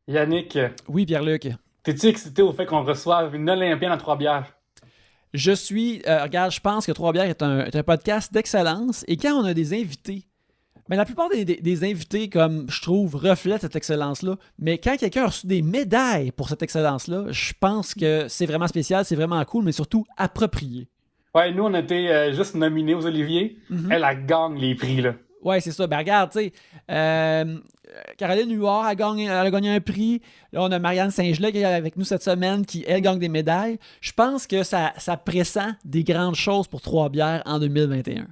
Yannick, Oui, Pierre-Luc. t'es-tu excité au fait qu'on reçoive une Olympienne à Trois-Bières? Je suis. Regarde, je pense que Trois-Bières est un podcast d'excellence. Et quand on a des invités, mais la plupart des invités, comme je trouve, reflètent cette excellence-là. Mais quand quelqu'un a reçu des médailles pour cette excellence-là, je pense que c'est vraiment spécial, c'est vraiment cool, mais surtout approprié. Ouais, nous, on a été juste nominés aux Oliviers. Mhm. Elle gagne les prix, là. Ouais, c'est ça. Ben regarde, tu sais, Caroline Huard a gagné un prix. Là, on a Marianne Saint-Gelais qui est avec nous cette semaine, qui, elle, gagne des médailles. Je pense que ça pressent des grandes choses pour Trois-Bières en 2021.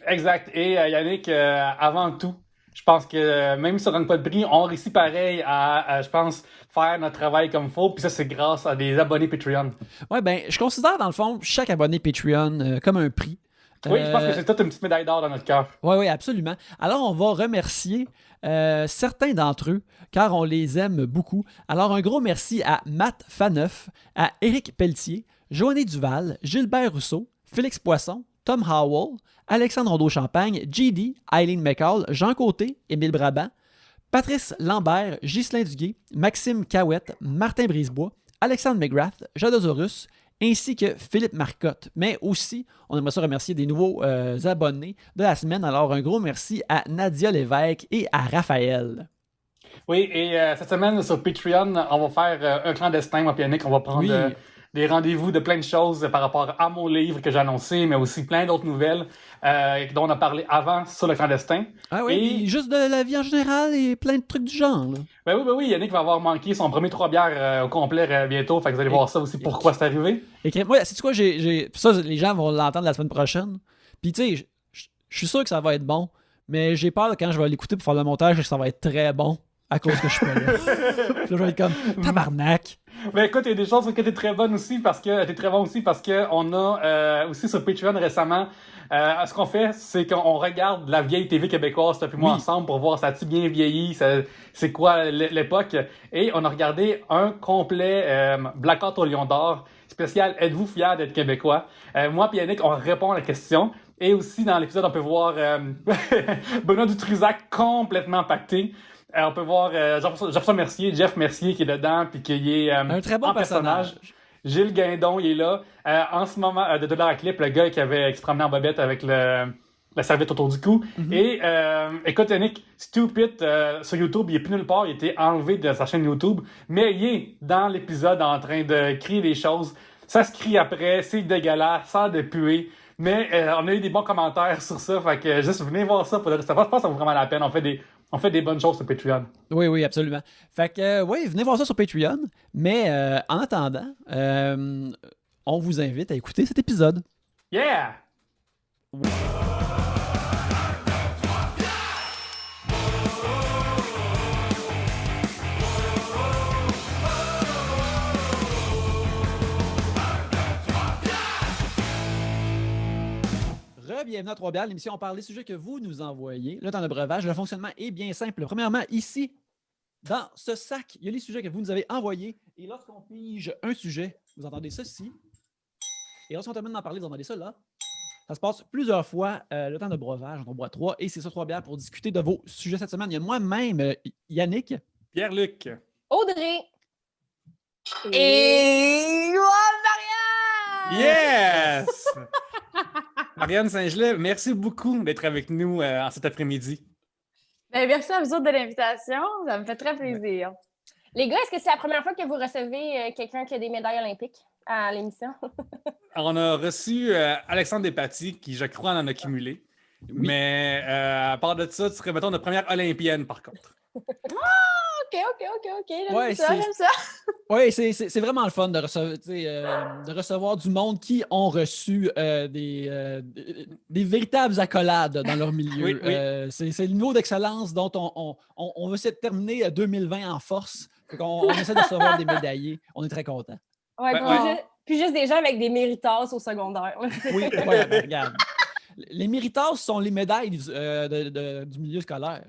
Exact. Et Yannick, avant tout, je pense que même si on gagne pas de prix, on réussit pareil je pense, faire notre travail comme il faut. Puis ça, c'est grâce à des abonnés Patreon. Ouais, ben, je considère, dans le fond, chaque abonné Patreon comme un prix. Oui, je pense que Euh, c'est toute une petite médaille d'or dans notre cœur. Oui, oui, absolument. Alors, on va remercier certains d'entre eux, car on les aime beaucoup. Alors, un gros merci à Matt Faneuf, à Éric Pelletier, Joanny Duval, Gilbert Rousseau, Félix Poisson, Tom Howell, Alexandre Rondeau-Champagne, JD, Eileen McCall, Jean Côté, Émile Brabant, Patrice Lambert, Ghislain Duguay, Maxime Cahouette, Martin Brisebois, Alexandre McGrath, Jadosaurus, ainsi que Philippe Marcotte. Mais aussi, on aimerait ça remercier des nouveaux abonnés de la semaine. Alors, un gros merci à Nadia Lévesque et à Raphaël. Oui, et cette semaine, sur Patreon, on va faire un clandestin, moi, puis Yannick. On va prendre Oui. des rendez-vous de plein de choses par rapport à mon livre que j'ai annoncé, mais aussi plein d'autres nouvelles dont on a parlé avant sur le clandestin. Ah oui, puis Et juste de la vie en général et plein de trucs du genre. Là. ben oui, Yannick va avoir manqué son premier trois bières au complet bientôt. Fait que vous allez Et, voir ça aussi pourquoi c'est arrivé. moi, c'est quoi, ça, les gens vont l'entendre la semaine prochaine. Puis tu sais, je suis sûr que ça va être bon, mais j'ai peur quand je vais l'écouter pour faire le montage que ça va être très bon à cause que je suis pas là. Puis là, je vais être comme tabarnak. Ben écoute, il y a des choses qui étaient très bonnes aussi parce que t'es très bon aussi parce que on a aussi sur Patreon récemment. Ce qu'on fait, c'est qu'on regarde la vieille TV québécoise, toi et moi Oui. ensemble, pour voir ça a-tu bien vieilli, c'est quoi l'époque. Et on a regardé un complet Blackout au Lion d'Or spécial. Êtes-vous fier d'être québécois? Moi et Yannick, on répond à la question. Et aussi dans l'épisode, on peut voir Benoît Dutrisac complètement pacté. On peut voir Jeff Mercier qui est dedans puis qui est Un très bon en personnage. personnage. Gilles Guindon, il est là. En ce moment, de $1 clip, le gars qui se promenait en bobette avec la serviette autour du cou. Mhm. Et écoute, Yannick, Stupid sur YouTube, il est plus nulle part, il a été enlevé de sa chaîne YouTube, mais il est dans l'épisode en train de crier des choses. Ça se crie après, c'est dégueulasse, ça a de puer. Mais on a eu des bons commentaires sur ça, fait que juste venez voir ça pour le reste. Je pense que ça vaut vraiment la peine. On fait des bonnes choses sur Patreon. Oui, oui, absolument. Fait que, oui, venez voir ça sur Patreon. Mais en attendant, on vous invite à écouter cet épisode. Yeah! Bienvenue à Trois-Bières, l'émission où on parle des sujets que vous nous envoyez. Là, dans le breuvage, le fonctionnement est bien simple. Premièrement, ici, dans ce sac, il y a les sujets que vous nous avez envoyés. Et lorsqu'on pige un sujet, vous entendez ceci. Et lorsqu'on termine d'en parler, vous entendez ça là. Ça se passe plusieurs fois le temps de breuvage. On boit trois. Et c'est ça, Trois-Bières, pour discuter de vos sujets cette semaine. Il y a moi-même, Yannick. Pierre-Luc. Audrey. Et Marianne! Yes! Marianne Saint-Gelais, merci beaucoup d'être avec nous en cet après-midi. Ben, merci à vous autres de l'invitation. Ça me fait très plaisir. Les gars, est-ce que c'est la première fois que vous recevez quelqu'un qui a des médailles olympiques à l'émission? Alors, on a reçu Alexandre Despatie, qui, je crois, en a cumulé. Oui. Mais à part de ça, tu serais, mettons, notre première olympienne, par contre. OK. Ouais, J'aime ça. Oui, c'est vraiment le fun de recevoir du monde qui ont reçu des véritables accolades dans leur milieu. Oui. C'est le niveau d'excellence dont on veut essayer de terminer 2020 en force. On essaie de recevoir des médaillés. On est très contents. Ouais, puis juste des gens avec des méritas au secondaire. Oui, ouais, ben, regarde. Les méritas sont les médailles du milieu scolaire.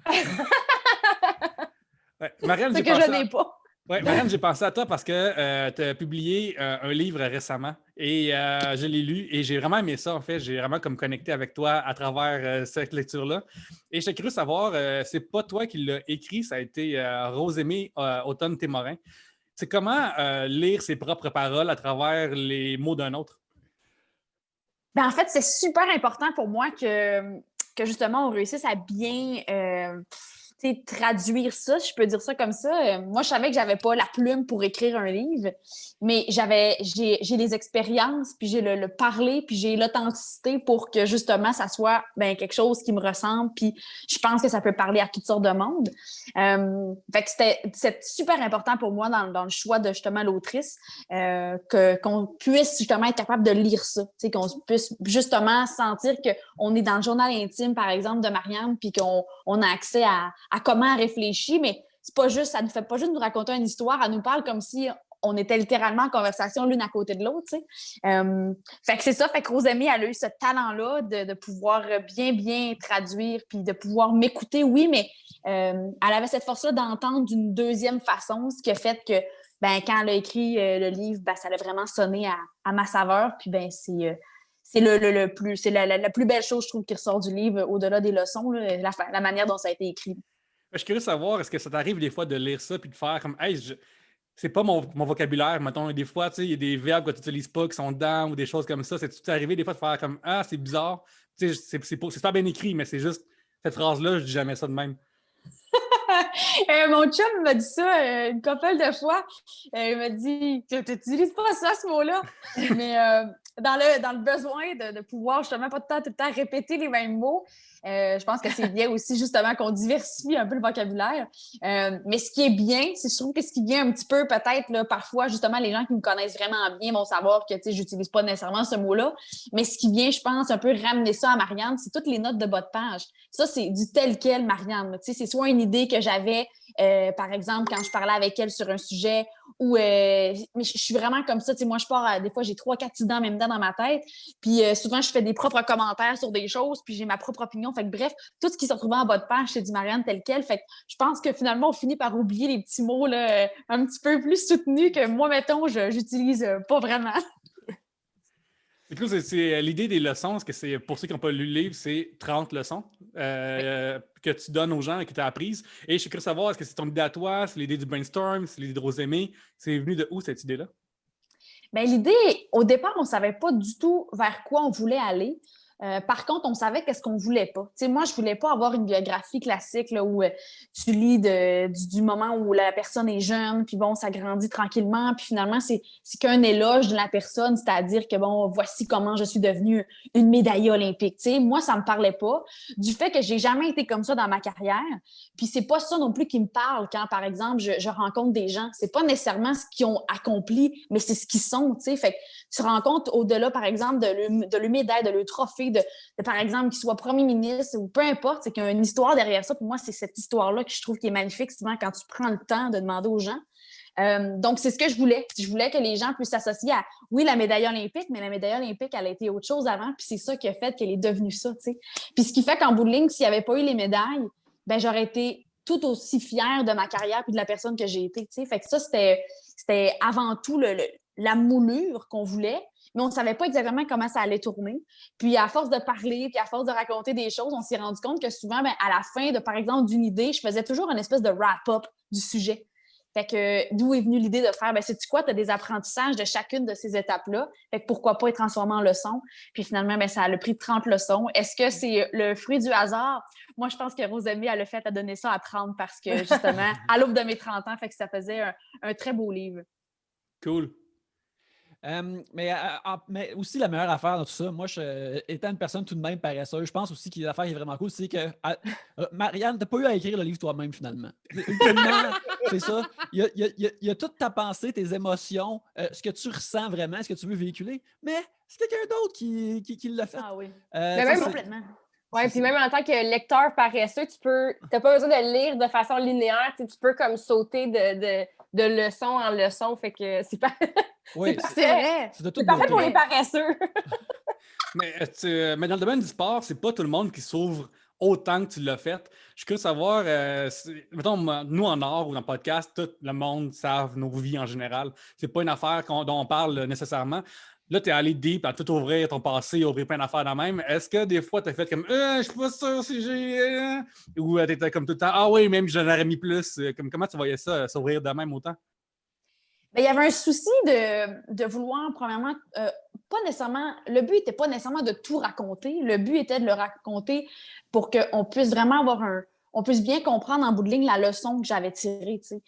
Ouais. Marianne, C'est que je n'ai pas. Ouais, Marianne, j'ai pensé à toi parce que tu as publié un livre récemment et je l'ai lu et j'ai vraiment aimé ça, en fait. J'ai vraiment comme connecté avec toi à travers cette lecture-là. Et j'étais curieux de savoir, c'est pas toi qui l'as écrit, ça a été Rosémée Automne-Témorin. C'est comment lire ses propres paroles à travers les mots d'un autre? Ben, en fait, c'est super important pour moi que justement, on réussisse à bien traduire ça, si je peux dire ça comme ça. Moi, je savais que j'avais pas la plume pour écrire un livre, mais j'ai les expériences, puis j'ai le parler, puis j'ai l'authenticité pour que justement, ça soit ben, quelque chose qui me ressemble, puis je pense que ça peut parler à toutes sortes de monde. Fait que c'est super important pour moi dans le choix de justement l'autrice, qu'on puisse justement être capable de lire ça, qu'on puisse justement sentir qu'on est dans le journal intime, par exemple, de Marianne, puis qu'on a accès à comment elle réfléchit, mais c'est pas juste, ça ne fait pas juste nous raconter une histoire, elle nous parle comme si on était littéralement en conversation l'une à côté de l'autre, tu sais. Fait que c'est ça, fait que Rosémée, elle a eu ce talent-là de pouvoir bien traduire, puis de pouvoir m'écouter, oui, mais elle avait cette force-là d'entendre d'une deuxième façon, ce qui a fait que ben, quand elle a écrit le livre, ben, ça a vraiment sonné à ma saveur, puis ben, c'est la plus belle chose, je trouve, qui ressort du livre, au-delà des leçons, là, la manière dont ça a été écrit. Je suis curieux de savoir, est-ce que ça t'arrive des fois de lire ça puis de faire comme, hey, c'est pas mon vocabulaire, mettons. Des fois, tu sais, il y a des verbes que tu n'utilises pas qui sont dedans ou des choses comme ça. C'est arrivé des fois de faire comme, ah, c'est bizarre. Tu sais, c'est pas bien écrit, mais c'est juste cette phrase-là, je dis jamais ça de même. Mon chum m'a dit ça une couple de fois. Il m'a dit, tu n'utilises pas ça, ce mot-là. Mais dans le besoin de pouvoir justement pas tout le temps répéter les mêmes mots, je pense que c'est bien aussi justement qu'on diversifie un peu le vocabulaire. Mais ce qui est bien, c'est je trouve que ce qui vient un petit peu peut-être là, parfois justement les gens qui me connaissent vraiment bien vont savoir que j'utilise pas nécessairement ce mot-là. Mais ce qui vient, je pense, un peu ramener ça à Marianne, c'est toutes les notes de bas de page. Ça, c'est du tel quel Marianne. C'est soit une idée que j'avais, par exemple, quand je parlais avec elle sur un sujet ou mais je suis vraiment comme ça. Moi, je pars, des fois, j'ai 3-4 idées en même temps dans ma tête. Puis souvent, je fais des propres commentaires sur des choses, puis j'ai ma propre opinion. Fait que bref, tout ce qui se retrouvait en bas de page, c'est du Marianne tel quel. Fait que je pense que finalement, on finit par oublier les petits mots là, un petit peu plus soutenus que moi, mettons, j'utilise pas vraiment. Du coup, c'est l'idée des leçons, parce que c'est pour ceux qui n'ont pas lu le livre, c'est 30 leçons que tu donnes aux gens et que tu as apprises. Et je suis curieux de savoir, est-ce que c'est ton idée à toi, c'est l'idée du brainstorm, c'est l'idée de Rosémée? C'est venu de où cette idée-là? Bien, l'idée, au départ, on ne savait pas du tout vers quoi on voulait aller. Par contre, on savait qu'est-ce qu'on voulait pas. Moi, je voulais pas avoir une biographie classique là, où tu lis du moment où la personne est jeune, puis bon, ça grandit tranquillement, puis finalement, c'est qu'un éloge de la personne, c'est-à-dire que bon, voici comment je suis devenue une médaillée olympique. Moi, ça me parlait pas. Du fait que j'ai jamais été comme ça dans ma carrière, puis c'est pas ça non plus qui me parle quand, par exemple, je rencontre des gens. C'est pas nécessairement ce qu'ils ont accompli, mais c'est ce qu'ils sont. Fait que tu rencontres au-delà, par exemple, de leur médaille, de leur trophée, de, par exemple, qu'il soit premier ministre ou peu importe, c'est qu'il y a une histoire derrière ça. Pour moi, c'est cette histoire-là que je trouve qui est magnifique, souvent quand tu prends le temps de demander aux gens. Donc, c'est ce que je voulais. Je voulais que les gens puissent s'associer à, oui, la médaille olympique, mais la médaille olympique, elle a été autre chose avant, puis c'est ça qui a fait qu'elle est devenue ça, tu sais. Puis ce qui fait qu'en bout de ligne, s'il n'y avait pas eu les médailles, ben j'aurais été tout aussi fière de ma carrière puis de la personne que j'ai été, tu sais. Fait que ça, c'était avant tout la moulure qu'on voulait, mais on ne savait pas exactement comment ça allait tourner. Puis à force de parler, puis à force de raconter des choses, on s'est rendu compte que souvent, ben, à la fin, par exemple, d'une idée, je faisais toujours une espèce de wrap-up du sujet. Fait que d'où est venue l'idée de faire, ben sais-tu quoi, tu as des apprentissages de chacune de ces étapes-là, fait que pourquoi pas les transformer en leçons? Puis finalement, ben, ça a le prix de 30 leçons. Est-ce que c'est le fruit du hasard? Moi, je pense que Rosémée, elle a fait à donner ça à 30 parce que justement, à l'aube de mes 30 ans, fait que ça faisait un très beau livre. Cool. Mais aussi, la meilleure affaire dans tout ça, moi, étant une personne tout de même paresseuse, je pense aussi que l'affaire qui est vraiment cool, c'est que Marianne, tu n'as pas eu à écrire le livre toi-même, finalement. Ultimement, c'est ça. Il y a toute ta pensée, tes émotions, ce que tu ressens vraiment, ce que tu veux véhiculer, mais c'est quelqu'un d'autre qui l'a fait. Ah oui. Mais même complètement. Oui, puis même en tant que lecteur paresseux, tu n'as pas besoin de lire de façon linéaire, tu peux comme sauter de leçon en leçon, fait que c'est pas... Oui, c'est vrai. C'est parfait pour les paresseux. Mais dans le domaine du sport, c'est pas tout le monde qui s'ouvre autant que tu l'as fait. Je suis curieux de savoir, mettons, nous en art ou dans le podcast, tout le monde savent nos vies en général. C'est pas une affaire dont on parle nécessairement. Là, tu es allé deep à tout ouvrir ton passé, ouvrir plein d'affaires de même. Est-ce que des fois, tu as fait comme je suis pas sûr si j'ai. Ou tu étais comme tout le temps ah oui, même j'en aurais mis plus. Comment tu voyais ça, s'ouvrir de même autant? Bien, il y avait un souci de vouloir, premièrement, pas nécessairement. Le but n'était pas nécessairement de tout raconter. Le but était de le raconter pour qu'on puisse vraiment on puisse bien comprendre en bout de ligne la leçon que j'avais tirée. Tu sais.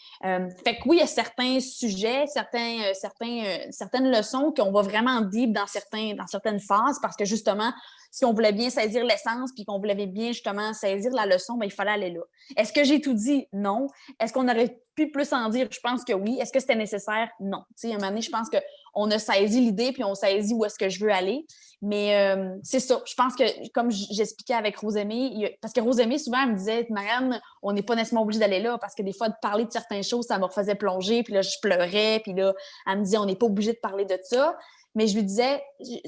Fait que oui, il y a certains sujets, certaines leçons qu'on va vraiment deep dans certaines phases parce que justement, si on voulait bien saisir l'essence puis qu'on voulait bien justement saisir la leçon, bien, il fallait aller là. Est-ce que j'ai tout dit? Non. Est-ce qu'on aurait pu plus en dire? Je pense que oui. Est-ce que c'était nécessaire? Non. Tu sais, à un moment donné, je pense qu'on a saisi l'idée puis on saisit où est-ce que je veux aller. Mais c'est ça. Je pense que, comme j'expliquais avec Rosemée, parce que Rosemée, souvent, elle me disait, Marianne, on n'est pas nécessairement obligé d'aller là parce que des fois, de parler de certaines choses, ça me refaisait plonger. Puis là, je pleurais. Puis là, elle me disait, on n'est pas obligé de parler de ça. Mais je lui disais,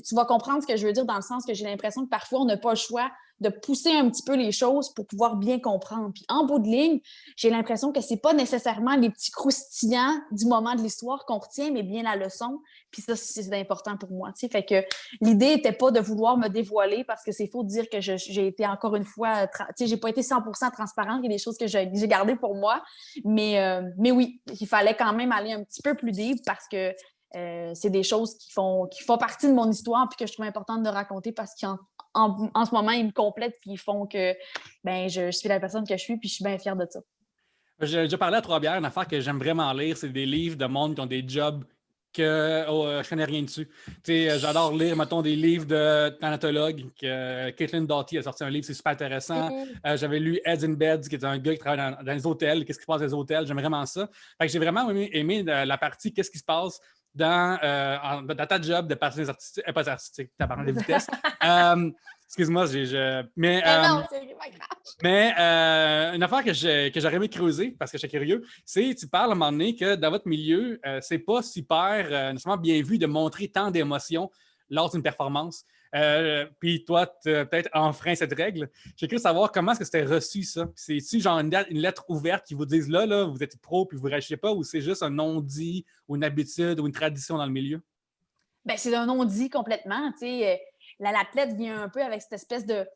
tu vas comprendre ce que je veux dire dans le sens que j'ai l'impression que parfois, on n'a pas le choix de pousser un petit peu les choses pour pouvoir bien comprendre. Puis en bout de ligne, j'ai l'impression que c'est pas nécessairement les petits croustillants du moment de l'histoire qu'on retient, mais bien la leçon. Puis ça, c'est important pour moi. T'sais. Fait que l'idée n'était pas de vouloir me dévoiler parce que c'est faux de dire que j'ai été encore une fois, j'ai pas été 100% transparente. Il y a des choses que j'ai gardées pour moi. Mais oui, il fallait quand même aller un petit peu plus deep parce que c'est des choses qui font partie de mon histoire puis que je trouve importante de raconter parce qu'en ce moment, ils me complètent puis ils font que ben, je suis la personne que je suis puis je suis bien fière de ça. J'ai déjà parlé à Trois-Bières, une affaire que j'aime vraiment lire, c'est des livres de monde qui ont des jobs que je connais rien dessus. J'adore lire, mettons, des livres de thanatologues. Caitlin Doughty a sorti un livre, c'est super intéressant. J'avais lu Heads in Beds, qui est un gars qui travaille dans les hôtels. Qu'est-ce qui se passe dans les hôtels? J'aime vraiment ça. Fait que j'ai vraiment aimé la partie qu'est-ce qui se passe dans ta job de patinage artistique. Pas artistique, tu as parlé de vitesse. Excuse-moi, mais non, c'est pas grave. Mais une affaire que j'aurais aimé creuser, parce que je suis curieux, c'est tu parles à un moment donné que dans votre milieu, c'est pas super nécessairement bien vu de montrer tant d'émotions lors d'une performance. Puis toi, tu as peut-être enfreint cette règle. J'ai cru savoir comment est-ce que c'était reçu, ça. C'est-tu genre une lettre ouverte qui vous disent là, vous êtes pro puis vous ne réagissez pas, ou c'est juste un non-dit ou une habitude ou une tradition dans le milieu? Bien, c'est un non-dit complètement. L'athlète vient un peu avec cette espèce de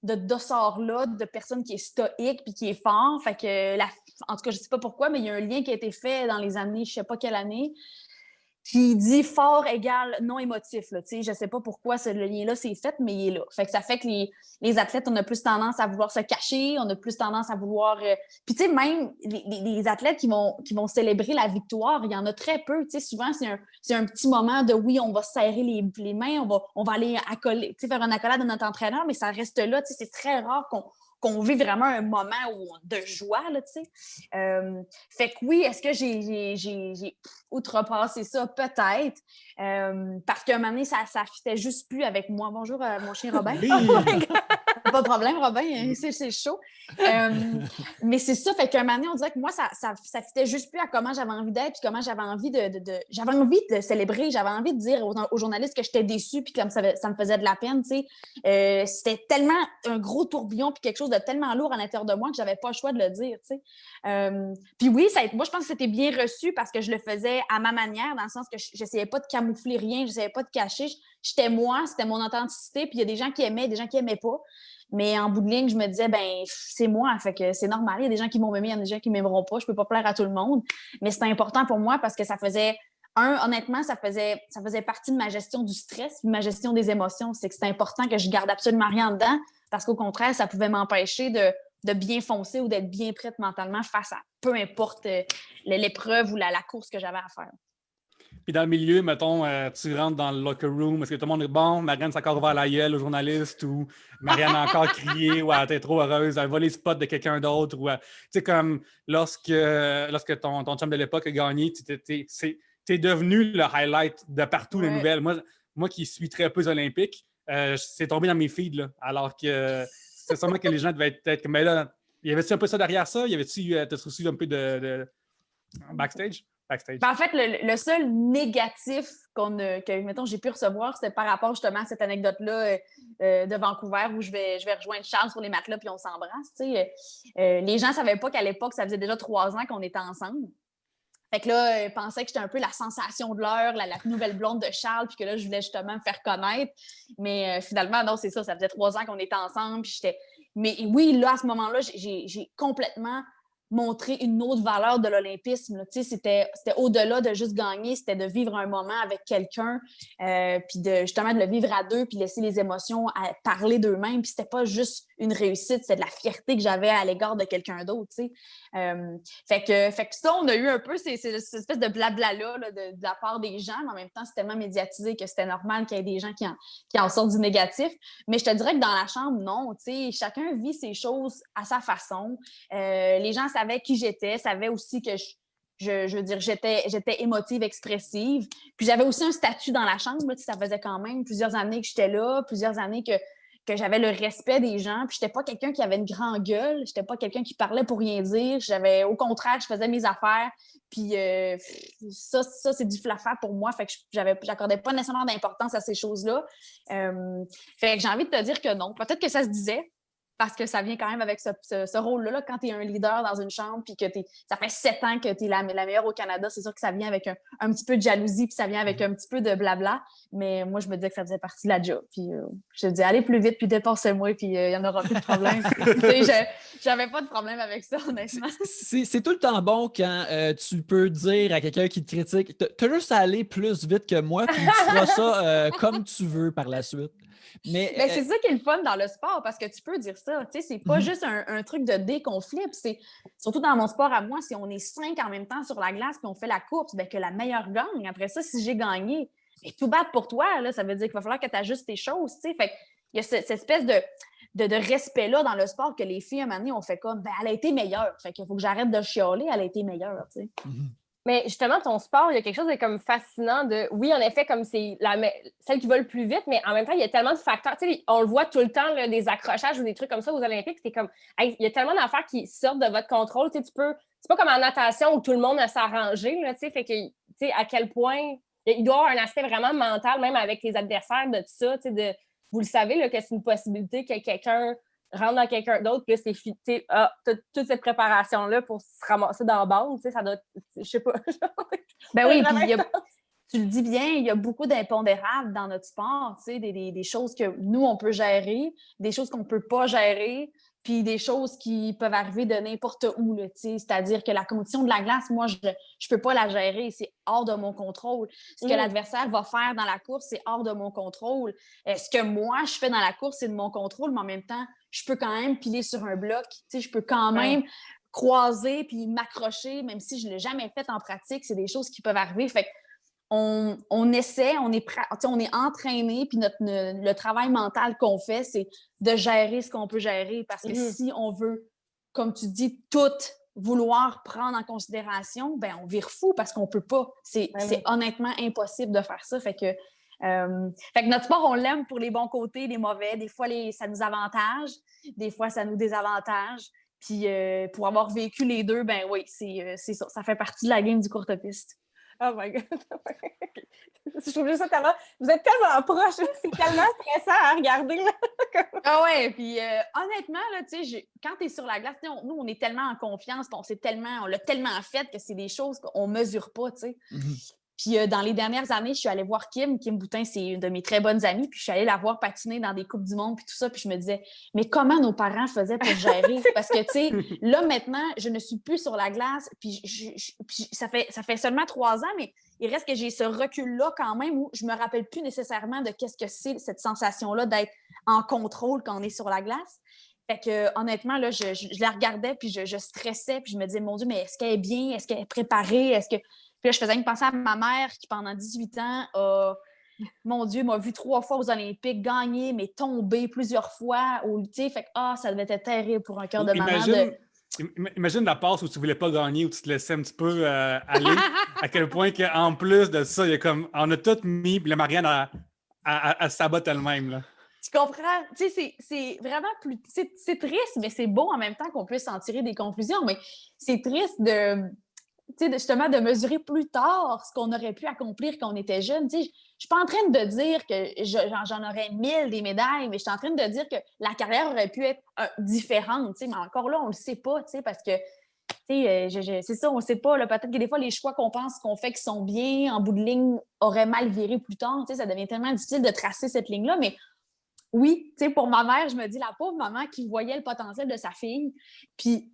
dossard-là, de personne qui est stoïque puis qui est fort. Fait que, en tout cas, je ne sais pas pourquoi, mais il y a un lien qui a été fait dans les années, je ne sais pas quelle année, qui dit fort égale non émotif. Là, je ne sais pas pourquoi le lien-là s'est fait, mais il est là. Fait que ça fait que les athlètes, on a plus tendance à vouloir se cacher, on a plus tendance à vouloir... Puis tu sais, même les athlètes qui vont célébrer la victoire, il y en a très peu. Souvent, c'est un petit moment de oui, on va se serrer les mains, on va aller faire une accolade de notre entraîneur, mais ça reste là. C'est très rare qu'on vit vraiment un moment de joie, là, tu sais. Fait que oui, est-ce que j'ai outrepassé ça? Peut-être. Parce qu'à un moment donné, ça fitait juste plus avec moi. Bonjour, mon chien Robin. Oui. Pas de problème, Robin, c'est chaud. Mais c'est ça, fait qu'à un moment donné, on dirait que moi, ça fitait juste plus à comment j'avais envie d'être, puis comment j'avais envie j'avais envie de célébrer, j'avais envie de dire aux journalistes que j'étais déçue, puis que ça me faisait de la peine, tu sais. C'était tellement un gros tourbillon, puis quelque chose de tellement lourd à l'intérieur de moi que j'avais pas le choix de le dire, tu sais. Puis oui, moi, je pense que c'était bien reçu parce que je le faisais à ma manière, dans le sens que j'essayais pas de camoufler rien, j'essayais pas de cacher. J'étais moi, c'était mon authenticité, puis il y a des gens qui aimaient, des gens qui aimaient pas. Mais en bout de ligne, je me disais, ben c'est moi, fait que c'est normal. Il y a des gens qui vont m'aimer, il y en a des gens qui m'aimeront pas. Je peux pas plaire à tout le monde. Mais c'était important pour moi parce que ça faisait, honnêtement, ça faisait partie de ma gestion du stress, de ma gestion des émotions. C'est que c'était important que je garde absolument rien dedans parce qu'au contraire, ça pouvait m'empêcher de bien foncer ou d'être bien prête mentalement face à peu importe l'épreuve ou la course que j'avais à faire. Puis dans le milieu, mettons, tu rentres dans le locker room, est-ce que tout le monde est bon? Marianne s'est encore ouvert la gueule aux journalistes ou Marianne a encore crié ou elle était trop heureuse, elle va les spots de quelqu'un d'autre ou tu sais, comme lorsque ton chum de l'époque a gagné, t'es devenu le highlight de partout les nouvelles. Moi qui suis très peu olympique, c'est tombé dans mes feeds, là, alors que c'est sûrement que les gens devaient être comme, mais là, y avait-tu un peu ça derrière ça? Y avait-tu t'as reçu un peu de backstage? backstage? Ben, en fait, le seul négatif que, mettons, j'ai pu recevoir, c'était par rapport justement à cette anecdote-là de Vancouver où je vais rejoindre Charles sur les matelas puis on s'embrasse. Les gens ne savaient pas qu'à l'époque, ça faisait déjà 3 ans qu'on était ensemble. Fait que là, ils pensaient que j'étais un peu la sensation de l'heure, la nouvelle blonde de Charles, puis que là, je voulais justement me faire connaître. Mais finalement, non, c'est ça, ça faisait 3 ans qu'on était ensemble. Puis mais oui, là, à ce moment-là, j'ai complètement montré une autre valeur de l'olympisme. Là. C'était au-delà de juste gagner, c'était de vivre un moment avec quelqu'un, puis justement de le vivre à deux, puis laisser les émotions parler d'eux-mêmes. Puis c'était pas juste une réussite, c'était de la fierté que j'avais à l'égard de quelqu'un d'autre. Fait que ça, on a eu un peu cette espèce de blabla-là là, de la part des gens, mais en même temps, c'est tellement médiatisé que c'était normal qu'il y ait des gens qui en sortent du négatif. Mais je te dirais que dans la chambre, non. Chacun vit ses choses à sa façon. Les gens savaient qui j'étais, savaient aussi que je veux dire, j'étais émotive, expressive. Puis j'avais aussi un statut dans la chambre. Là, ça faisait quand même plusieurs années que j'étais là, plusieurs années que j'avais le respect des gens. Puis j'étais pas quelqu'un qui avait une grande gueule. J'étais pas quelqu'un qui parlait pour rien dire. Au contraire, je faisais mes affaires. Puis ça c'est du flafa pour moi. Fait que j'accordais pas nécessairement d'importance à ces choses-là. Fait que j'ai envie de te dire que non. Peut-être que ça se disait, parce que ça vient quand même avec ce rôle-là. Là, quand tu es un leader dans une chambre, puis que ça fait 7 ans que tu es la meilleure au Canada, c'est sûr que ça vient avec un petit peu de jalousie, puis ça vient avec un petit peu de blabla. Mais moi, je me disais que ça faisait partie de la job. Puis je me disais, allez plus vite, puis dépassez-moi, puis il n'y en aura plus de problème. J'avais pas de problème avec ça, honnêtement. C'est tout le temps bon quand tu peux dire à quelqu'un qui te critique, t'as juste à aller plus vite que moi, puis tu feras ça comme tu veux par la suite. Mais c'est ça qui est le fun dans le sport, parce que tu peux dire ça. C'est pas juste un truc de déconflit. Puis surtout dans mon sport à moi, si on est 5 en même temps sur la glace puis on fait la course, que la meilleure gagne. Après ça, si j'ai gagné, tout bad pour toi, là, ça veut dire qu'il va falloir que tu ajustes tes choses. Fait il y a cette espèce de respect-là dans le sport que les filles, à un moment donné, ont fait comme, elle a été meilleure. Fait qu'il faut que j'arrête de chialer, elle a été meilleure. Mais justement, ton sport, il y a quelque chose de comme fascinant de, oui, en effet, comme c'est celle qui va le plus vite, mais en même temps, il y a tellement de facteurs. Tu sais, on le voit tout le temps, là, des accrochages ou des trucs comme ça aux Olympiques. C'est comme, il y a tellement d'affaires qui sortent de votre contrôle. Tu sais, c'est pas comme en natation où tout le monde a s'arrangé, là, tu sais, fait que, tu sais, à quel point il doit y avoir un aspect vraiment mental, même avec les adversaires de tout ça, tu sais, vous le savez, là, que c'est une possibilité que quelqu'un rentre dans quelqu'un d'autre, puis là, c'est toute cette préparation-là pour se ramasser dans la bande, ça doit, je sais pas. Ben oui, puis tu le dis bien, il y a beaucoup d'impondérables dans notre sport, des choses que nous, on peut gérer, des choses qu'on peut pas gérer, puis des choses qui peuvent arriver de n'importe où, c'est-à-dire que la condition de la glace, moi, je peux pas la gérer, c'est hors de mon contrôle. Ce que l'adversaire va faire dans la course, c'est hors de mon contrôle. Ce que moi, je fais dans la course, c'est de mon contrôle, mais en même temps, je peux quand même piler sur un bloc, je peux quand même croiser puis m'accrocher, même si je l'ai jamais fait en pratique, c'est des choses qui peuvent arriver. Fait on essaie, on est entraîné, puis le travail mental qu'on fait, c'est de gérer ce qu'on peut gérer. Parce que si on veut, comme tu dis, tout vouloir prendre en considération, on vire fou parce qu'on peut pas. C'est honnêtement impossible de faire ça. Fait que notre sport, on l'aime pour les bons côtés, les mauvais. Des fois, ça nous avantage. Des fois, ça nous désavantage. Puis pour avoir vécu les deux, oui, c'est ça. Ça fait partie de la game du courte piste. Oh my God! Je trouve ça tellement... Vous êtes tellement proches, c'est tellement stressant à regarder. Là. Ah ouais, puis honnêtement, là, quand tu es sur la glace, nous, on est tellement en confiance, on l'a tellement fait que c'est des choses qu'on mesure pas, tu sais. Puis dans les dernières années, je suis allée voir Kim Boutin, c'est une de mes très bonnes amies, puis je suis allée la voir patiner dans des Coupes du Monde, puis tout ça, puis je me disais, mais comment nos parents faisaient pour gérer? Parce que, tu sais, là, maintenant, je ne suis plus sur la glace, puis ça fait seulement 3 ans, mais il reste que j'ai ce recul-là quand même où je me rappelle plus nécessairement de qu'est-ce que c'est cette sensation-là d'être en contrôle quand on est sur la glace. Fait que, honnêtement, là, je la regardais, puis je stressais, puis je me disais, mon Dieu, mais est-ce qu'elle est bien? Est-ce qu'elle est préparée? Puis là, je faisais une pensée à ma mère qui, pendant 18 ans, mon Dieu, m'a vu 3 fois aux Olympiques, gagner, mais tomber plusieurs fois au lutter. Fait que, ça devait être terrible pour un cœur de maman. Imagine la passe où tu voulais pas gagner, où tu te laissais un petit peu aller. À quel point qu'en plus de ça, il y a comme, on a tout mis, puis la Marianne, elle sabote elle-même, là. Tu comprends? Tu sais, c'est vraiment plus... C'est triste, mais c'est beau en même temps qu'on puisse en tirer des conclusions. Mais c'est triste justement, de mesurer plus tard ce qu'on aurait pu accomplir quand on était jeune. Je ne suis pas en train de dire que j'en aurais 1000 des médailles, mais je suis en train de dire que la carrière aurait pu être différente. Mais encore là, on ne le sait pas, parce que c'est ça, on ne sait pas. Là, peut-être que des fois, les choix qu'on pense qu'on fait qui sont bien, en bout de ligne, auraient mal viré plus tard. Ça devient tellement difficile de tracer cette ligne-là. Mais oui, pour ma mère, je me dis, la pauvre maman qui voyait le potentiel de sa fille, puis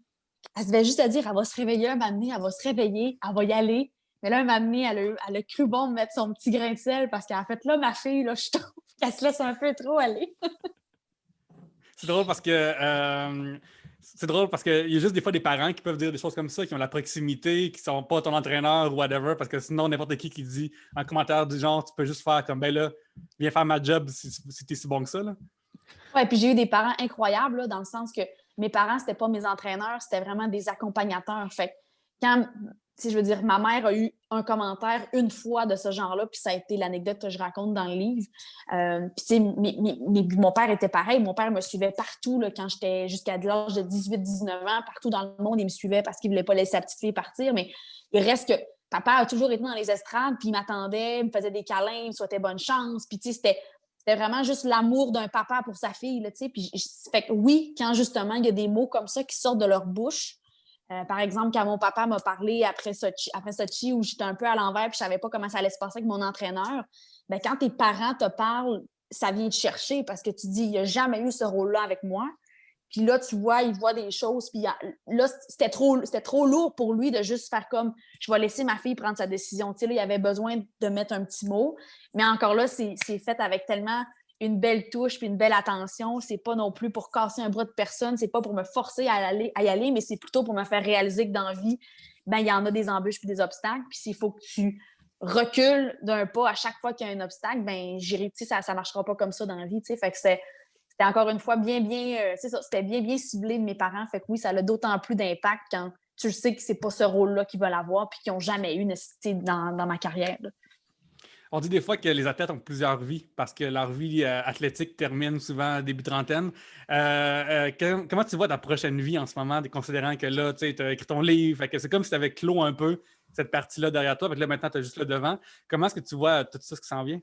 elle se devait juste à dire, elle va se réveiller un moment donné, elle va se réveiller, elle va y aller. Mais là, un moment donné, elle a cru bon de mettre son petit grain de sel parce qu'elle a fait, là, ma fille, là, je trouve qu'elle se laisse un peu trop aller. C'est drôle parce que il y a juste des fois des parents qui peuvent dire des choses comme ça, qui ont la proximité, qui sont pas ton entraîneur ou whatever, parce que sinon, n'importe qui dit un commentaire du genre, tu peux juste faire comme, ben là, viens faire ma job si t'es si bon que ça, là. Ouais, puis j'ai eu des parents incroyables, là, dans le sens que mes parents, c'était pas mes entraîneurs, c'était vraiment des accompagnateurs. Fait que quand, je veux dire, ma mère a eu un commentaire une fois de ce genre-là, puis ça a été l'anecdote que je raconte dans le livre. Puis, mon père était pareil. Mon père me suivait partout, là, quand j'étais jusqu'à l'âge de 18-19 ans. Partout dans le monde, il me suivait parce qu'il voulait pas laisser sa petite fille partir. Mais il reste que papa a toujours été dans les estrades, puis il m'attendait, il me faisait des câlins, il me souhaitait bonne chance. Puis, c'était vraiment juste l'amour d'un papa pour sa fille. Là, puis, fait que oui, quand justement, il y a des mots comme ça qui sortent de leur bouche. Par exemple, quand mon papa m'a parlé après Sochi où j'étais un peu à l'envers et je ne savais pas comment ça allait se passer avec mon entraîneur, bien, quand tes parents te parlent, ça vient te chercher parce que tu dis, il n'a jamais eu ce rôle-là avec moi. Puis là, tu vois, il voit des choses. Puis là, c'était trop lourd pour lui de juste faire comme, je vais laisser ma fille prendre sa décision. Tu sais, là, il avait besoin de mettre un petit mot. Mais encore là, c'est fait avec tellement une belle touche puis une belle attention. C'est pas non plus pour casser un bras de personne. C'est pas pour me forcer à y aller, mais c'est plutôt pour me faire réaliser que dans la vie, ben, il y en a des embûches puis des obstacles. Puis s'il faut que tu recules d'un pas à chaque fois qu'il y a un obstacle, ben, ça marchera pas comme ça dans la vie. Tu sais. Fait que c'était encore une fois c'était bien ciblé de mes parents. Fait que oui, ça a d'autant plus d'impact quand tu sais que c'est pas ce rôle-là qu'ils veulent avoir puis qu'ils n'ont jamais eu dans ma carrière. Là. On dit des fois que les athlètes ont plusieurs vies parce que leur vie athlétique termine souvent début trentaine. Comment tu vois ta prochaine vie en ce moment, considérant que là, tu as écrit ton livre, fait que c'est comme si tu avais clos un peu cette partie-là derrière toi, fait que là, maintenant, tu as juste le devant. Comment est-ce que tu vois tout ça, ce qui s'en vient?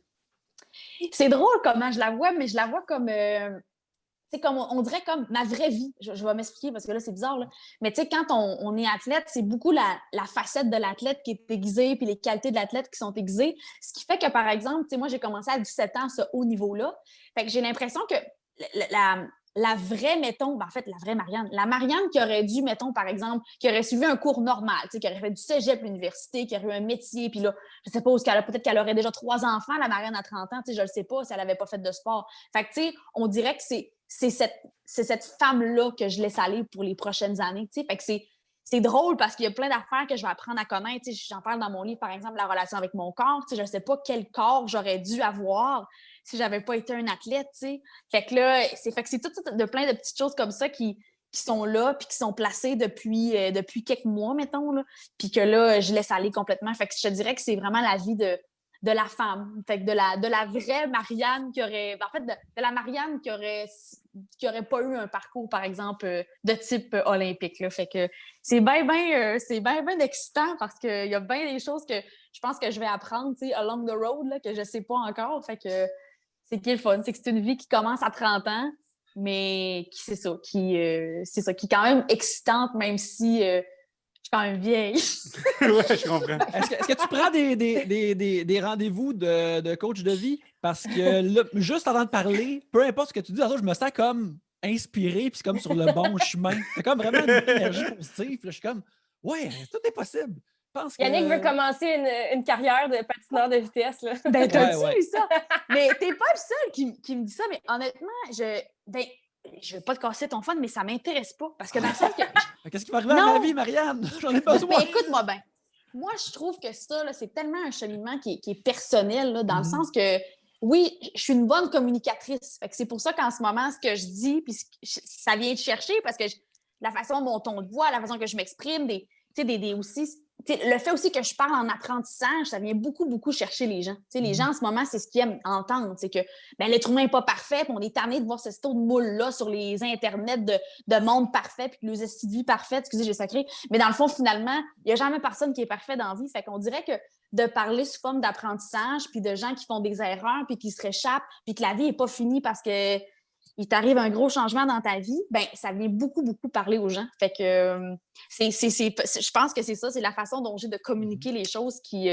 C'est drôle comment je la vois, mais je la vois comme... comme on dirait comme ma vraie vie. Je vais m'expliquer parce que là, c'est bizarre. Là. Mais tu sais, quand on est athlète, c'est beaucoup la facette de l'athlète qui est aiguisée puis les qualités de l'athlète qui sont aiguisées. Ce qui fait que, par exemple, tu sais, moi, j'ai commencé à 17 ans ce haut niveau-là. Fait que j'ai l'impression que la vraie, mettons, en fait, la vraie Marianne, la Marianne qui aurait dû, mettons, par exemple, qui aurait suivi un cours normal, tu sais, qui aurait fait du cégep, l'université, qui aurait eu un métier, puis là, je sais pas, peut-être qu'elle aurait déjà 3 enfants, la Marianne à 30 ans, tu sais, je le sais pas si elle avait pas fait de sport. Fait que, tu sais, on dirait que c'est cette femme-là que je laisse aller pour les prochaines années, tu sais. Fait que c'est drôle parce qu'il y a plein d'affaires que je vais apprendre à connaître. Tu sais, j'en parle dans mon livre, par exemple, la relation avec mon corps. Tu sais, je ne sais pas quel corps j'aurais dû avoir si je n'avais pas été un athlète. Tu sais. Fait que là, c'est tout de plein de petites choses comme ça qui sont là puis qui sont placées depuis quelques mois, mettons. Là, puis que là, je laisse aller complètement. Fait que je te dirais que c'est vraiment la vie de la femme. Fait que de la vraie Marianne qui aurait... En fait, de la Marianne qui aurait pas eu un parcours, par exemple, de type olympique. Là. Fait que c'est bien excitant parce qu'il y a bien des choses que je pense que je vais apprendre, tu sais, along the road, là, que je sais pas encore. Fait que c'est qui est le fun. C'est que c'est une vie qui commence à 30 ans, mais qui est quand même excitante, même si... je suis quand même vieille. Ouais, je comprends. Est-ce que tu prends des rendez-vous de coach de vie? Parce que là, juste avant de parler, peu importe ce que tu dis, je me sens comme inspiré puis comme sur le bon chemin. C'est comme vraiment une énergie positive. Là, je suis comme, ouais, tout est possible. Yannick veut commencer une carrière de patineur de vitesse. Là. Ben, t'as-tu vu ça? Mais t'es pas le seul qui me dit ça, mais honnêtement, je veux pas te casser ton fun, mais ça m'intéresse pas. Parce que dans le sens que... Qu'est-ce qui va arriver à ma vie, Marianne? J'en ai besoin. Mais écoute-moi bien. Moi, je trouve que ça, là, c'est tellement un cheminement qui est personnel, là, dans le sens que, oui, je suis une bonne communicatrice. Fait que c'est pour ça qu'en ce moment, ce que je dis, puis ça vient te chercher parce que la façon dont on te voit, la façon que je m'exprime, aussi, le fait aussi que je parle en apprentissage, ça vient beaucoup, beaucoup chercher les gens. Les gens, en ce moment, c'est ce qu'ils aiment entendre. C'est que l'être humain n'est pas parfait, puis on est tanné de voir ce style de moule-là sur les internets de monde parfait, puis de nos estis de vie parfaite. Excusez, j'ai sacré. Mais dans le fond, finalement, il n'y a jamais personne qui est parfait dans la vie. Fait qu'on dirait que de parler sous forme d'apprentissage, puis de gens qui font des erreurs, puis qui se réchappent, puis que la vie n'est pas finie parce que il t'arrive un gros changement dans ta vie, ben ça vient beaucoup, beaucoup parler aux gens. Fait que je pense que c'est ça, c'est la façon dont j'ai de communiquer les choses qui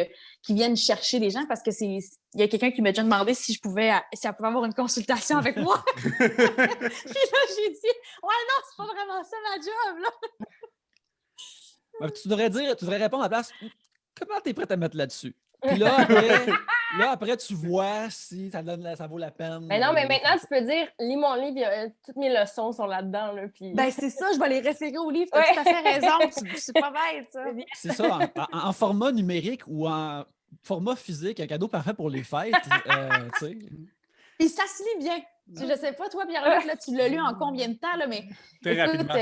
viennent chercher les gens, parce que il y a quelqu'un qui m'a déjà demandé si elle pouvait avoir une consultation avec moi. Puis là, j'ai dit « Ouais, non, c'est pas vraiment ça ma job, là! » Tu devrais répondre à la place « Comment t'es prête à mettre là-dessus? » Puis là, après, tu vois si ça vaut la peine. Mais non, mais maintenant, tu peux dire, lis mon livre, toutes mes leçons sont là-dedans. Là, puis... Ben, c'est ça, je vais les référer au livre. Tu as tout à fait raison. C'est pas bête, ça. C'est ça, en format numérique ou en format physique, un cadeau parfait pour les fêtes. Tu sais. Puis ça se lit bien. Je sais pas, toi, Pierre-Luc, là, tu l'as lu en combien de temps, là, mais Très rapidement.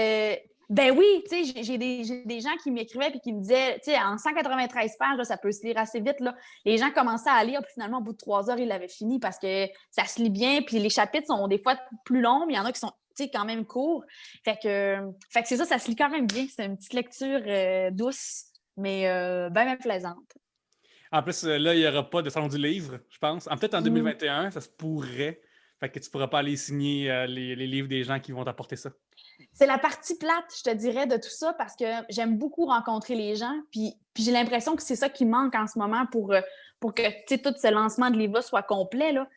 Ben oui, tu sais, j'ai des gens qui m'écrivaient et qui me disaient, tu sais, en 193 pages, là, ça peut se lire assez vite, là. Les gens commençaient à lire, puis finalement, au bout de 3 heures, ils l'avaient fini parce que ça se lit bien, puis les chapitres sont des fois plus longs, mais il y en a qui sont, tu sais, quand même courts. Fait que c'est ça se lit quand même bien. C'est une petite lecture douce, mais bien plaisante. En plus, là, il n'y aura pas de salon du livre, je pense. Peut-être en 2021, ça se pourrait. Fait que tu ne pourras pas aller signer les livres des gens qui vont t'apporter ça. C'est la partie plate, je te dirais, de tout ça, parce que j'aime beaucoup rencontrer les gens, puis j'ai l'impression que c'est ça qui manque en ce moment pour que tout ce lancement de livre-là soit complet, là.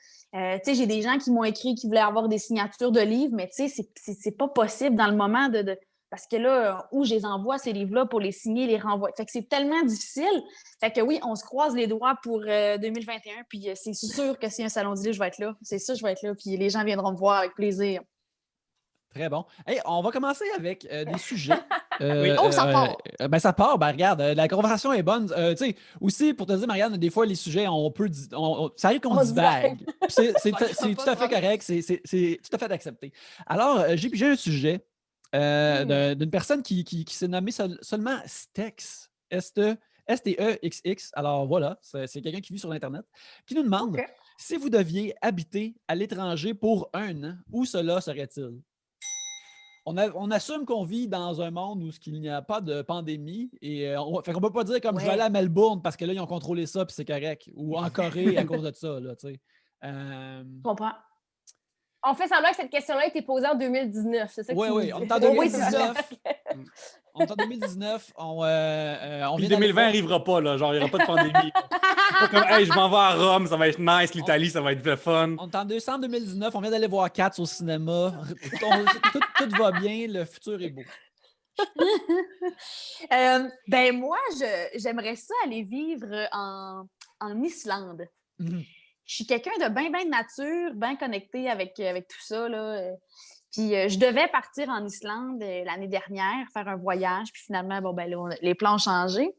J'ai des gens qui m'ont écrit qui voulaient avoir des signatures de livres, mais c'est pas possible dans le moment parce que là, où je les envoie, ces livres-là, pour les signer, les renvoyer. Fait que c'est tellement difficile. Fait que oui, on se croise les doigts pour 2021, puis c'est sûr que si un salon du livre, je vais être là. C'est sûr, je vais être là, puis les gens viendront me voir avec plaisir. Très bon. Hey, on va commencer avec des sujets. Ça part! Ça part. Ben, regarde, la conversation est bonne. Tu sais, aussi, pour te dire, Marianne, des fois, les sujets, ça arrive qu'on divague. C'est tout à fait correct. C'est tout à fait accepté. Alors, j'ai un sujet d'une personne qui s'est nommée seulement Stex. STEXX. Alors, voilà, c'est quelqu'un qui vit sur Internet, qui nous demande si vous deviez habiter à l'étranger pour 1 an, où cela serait-il? On assume qu'on vit dans un monde où il n'y a pas de pandémie et on ne peut pas dire comme je vais aller à Melbourne parce que là, ils ont contrôlé ça puis c'est correct. Ou en Corée à cause de ça. Là, Je comprends. On fait semblant que cette question-là a été posée en 2019. C'est ça que oui, on est en 2019. On est en 2019. Puis 2020 n'arrivera pas, là. Genre, il n'y aura pas de pandémie. Pas comme, hey, je m'en vais à Rome, ça va être nice, l'Italie, ça va être le fun. On est en décembre 2019, on vient d'aller voir Cats au cinéma. Tout va bien, le futur est beau. Ben moi, j'aimerais ça aller vivre en Islande. Je suis quelqu'un de bien de nature, bien connecté avec tout ça, là. Puis je devais partir en Islande l'année dernière, faire un voyage, puis finalement, les plans ont changé.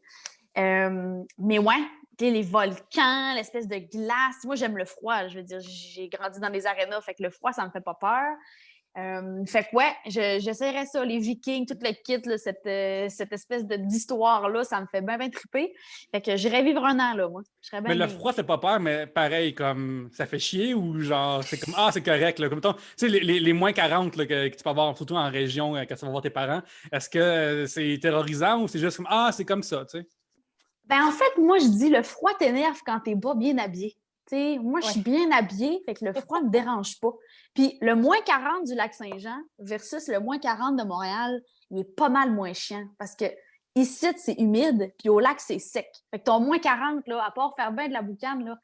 Mais ouais, les volcans, l'espèce de glace. Moi, j'aime le froid. Je veux dire, j'ai grandi dans les arénas, fait que le froid, ça me fait pas peur. Fait que ouais, j'essaierais ça, les Vikings, tout le kit, là, cette espèce d'histoire-là, ça me fait bien triper. Fait que j'irais vivre 1 an, là, moi. Mais le froid, c'est pas peur, mais pareil, comme ça fait chier ou genre, c'est comme, c'est correct, là. Comme tu sais, les moins 40 là, que tu peux avoir, surtout en région, quand tu vas voir tes parents, est-ce que c'est terrorisant ou c'est juste comme, c'est comme ça, tu sais? Ben en fait, moi, je dis, le froid t'énerve quand t'es pas bien habillé. T'sais, moi, je suis bien habillée, fait que le froid ne me dérange pas. Puis le moins 40 du Lac-Saint-Jean versus le moins 40 de Montréal, il est pas mal moins chiant parce que ici, c'est humide, puis au lac, c'est sec. Fait que ton moins 40, là, à part faire bien de la boucane, là,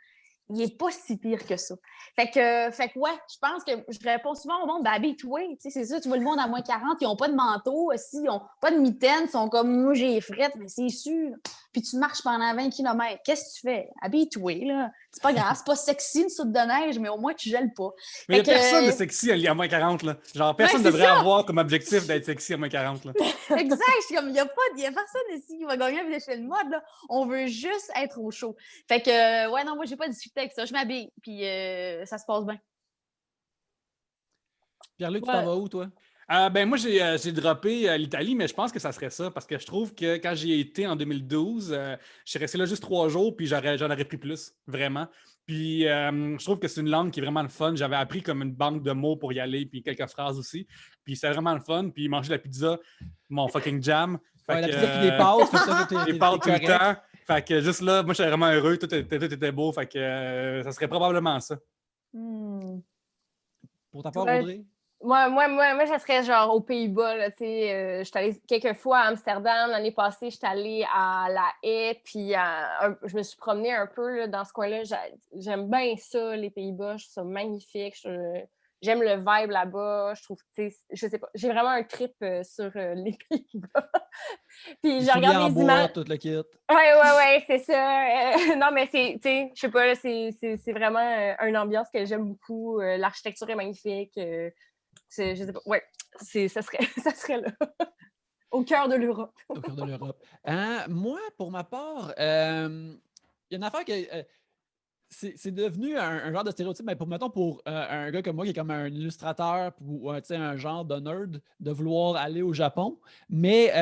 il n'est pas si pire que ça. Fait que ouais, je pense que je réponds souvent au monde, ben habille-toi. C'est ça, tu vois le monde à moins 40, ils n'ont pas de manteau, ils n'ont pas de mitaine, ils sont comme moi, j'ai frette, mais c'est sûr. Puis tu marches pendant 20 km. Qu'est-ce que tu fais? Habille-toi, là. C'est pas grave, c'est pas sexy une soute de neige, mais au moins tu gèles pas. Mais il n'y a personne de sexy à moins 40, là. Genre, personne ne devrait avoir comme objectif d'être sexy à moins 40, là. Exact, je suis comme, il n'y a personne ici qui va gagner à l'échelle de mode, là. On veut juste être au chaud. Fait que, ouais, non, moi, j'ai pas discuté avec ça. Je m'habille, puis ça se passe bien. Pierre-Luc, tu t'en vas où, toi? Ben moi, j'ai droppé l'Italie, mais je pense que ça serait ça, parce que je trouve que quand j'y ai été en 2012, je suis resté là juste 3 jours, puis j'en aurais pris plus, vraiment. Puis je trouve que c'est une langue qui est vraiment le fun. J'avais appris comme une banque de mots pour y aller, puis quelques phrases aussi. Puis c'est vraiment le fun. Puis manger la pizza, mon fucking jam. Fait Ouais, la que, pizza puis des pâtes, comme ça, les pâtes tout le temps. Fait que juste là, moi, j'étais vraiment heureux. Tout était beau. Fait que ça serait probablement ça. Pour ta part, Ouais. Audrey? Moi, ça serait genre aux Pays-Bas. Là, je suis allée quelques fois à Amsterdam. L'année passée, je suis allée à La Haye, puis je me suis promenée un peu là, dans ce coin-là. J'aime bien ça, les Pays-Bas. Je trouve ça magnifique. J'aime le vibe là-bas. Je trouve que, je sais pas, j'ai vraiment un trip sur les Pays-Bas. Puis je regarde les images. Tout le kit. Ouais, c'est ça. Non, mais je sais pas, là, c'est vraiment une ambiance que j'aime beaucoup. L'architecture est magnifique. Je sais pas. Ouais, ça serait là. Au cœur de l'Europe. Au cœur de l'Europe. Moi, pour ma part, il y a une affaire que c'est devenu un genre de stéréotype, mais pour un gars comme moi qui est comme un illustrateur ou un genre de nerd de vouloir aller au Japon. Mais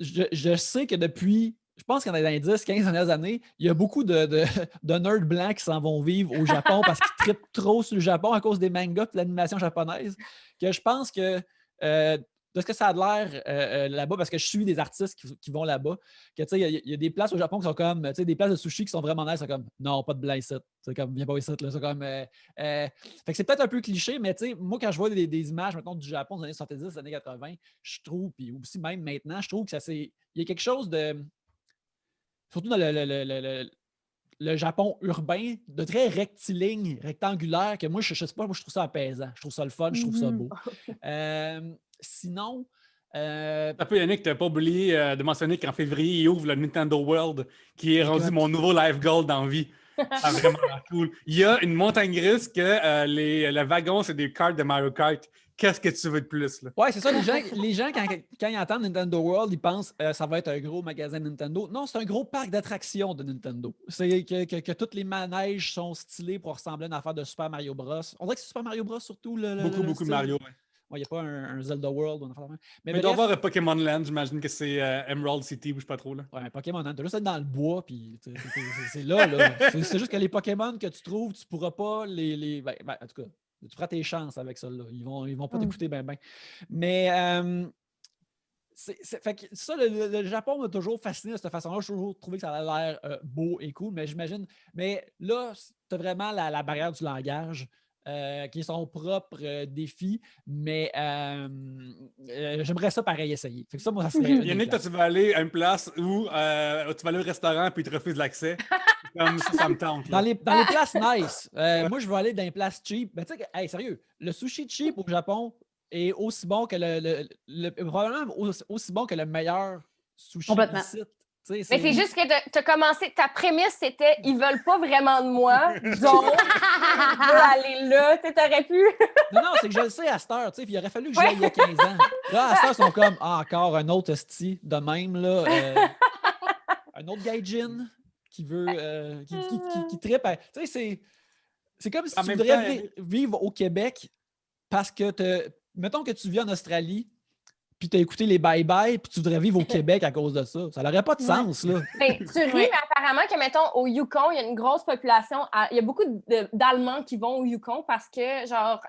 je sais que depuis, je pense que dans les 10, 15 dernières années, il y a beaucoup de nerds blancs qui s'en vont vivre au Japon parce qu'ils trippent trop sur le Japon à cause des mangas et de l'animation japonaise. Que je pense que de ce que ça a l'air là-bas, parce que je suis des artistes qui vont là-bas, que il y a des places au Japon qui sont comme, des places de sushi qui sont vraiment nice, c'est comme, non, pas de blanc ici, c'est comme, viens pas ici, là, c'est comme, fait que c'est peut-être un peu cliché, mais moi, quand je vois des images, mettons, du Japon des années 70, des années 80, je trouve, puis aussi même maintenant, je trouve que il y a quelque chose de, surtout dans le Japon urbain, de très rectiligne, rectangulaire, que moi, je sais pas, moi, je trouve ça apaisant. Je trouve ça le fun, je trouve ça beau. Sinon... Un peu, Yannick, tu n'as pas oublié de mentionner qu'en février, il ouvre le Nintendo World, qui est rendu mon nouveau life goal dans la vie. C'est vraiment cool. Il y a une montagne russe que le wagon, c'est des cartes de Mario Kart. Qu'est-ce que tu veux de plus? Là? Ouais, c'est ça. Les gens quand ils entendent Nintendo World, ils pensent que ça va être un gros magasin Nintendo. Non, c'est un gros parc d'attractions de Nintendo. C'est que tous les manèges sont stylés pour ressembler à une affaire de Super Mario Bros. On dirait que c'est Super Mario Bros surtout. Beaucoup de Mario, oui. Il n'y a pas un Zelda World. Mais il doit y avoir un Pokémon Land, j'imagine que c'est Emerald City, ou je sais pas trop. Là. Ouais, mais Pokémon Land, tu as juste être dans le bois, puis c'est là. C'est juste que les Pokémon que tu trouves, tu pourras pas les en tout cas, tu feras tes chances avec ça. Là. Ils vont pas t'écouter ben. Mais fait que ça, le Japon m'a toujours fasciné de cette façon-là. J'ai toujours trouvé que ça a l'air beau et cool, mais j'imagine. Mais là, tu as vraiment la barrière du langage. Qui est son propre défi, mais j'aimerais ça pareil essayer. Fait que ça, moi, ça serait. Yannick, toi, tu vas aller à une place où tu vas aller au restaurant puis ils te refusent l'accès. Comme ça me tente. Dans les places nice, moi, je veux aller dans les places cheap. Ben, tu sais, hey, sérieux, le sushi cheap au Japon est aussi bon que probablement aussi bon que le meilleur sushi ici. Mais c'est juste que tu as commencé, ta prémisse c'était ils veulent pas vraiment de moi, donc je veux aller là, tu aurais pu. Non, c'est que je le sais à cette heure, il aurait fallu que j'aille il y a 15 ans. Là, à cette heure, ils sont comme encore un autre esti de même, là. Un autre gaijin qui veut, qui trippe. Tu sais, c'est comme si tu voudrais vivre au Québec parce que, mettons que tu vis en Australie, puis tu as écouté les bye-bye, puis tu voudrais vivre au Québec à cause de ça. Ça n'aurait pas de sens, là. Ben, tu ris, mais apparemment que, mettons, au Yukon, il y a une grosse population. Il y a beaucoup d'Allemands qui vont au Yukon parce que, genre,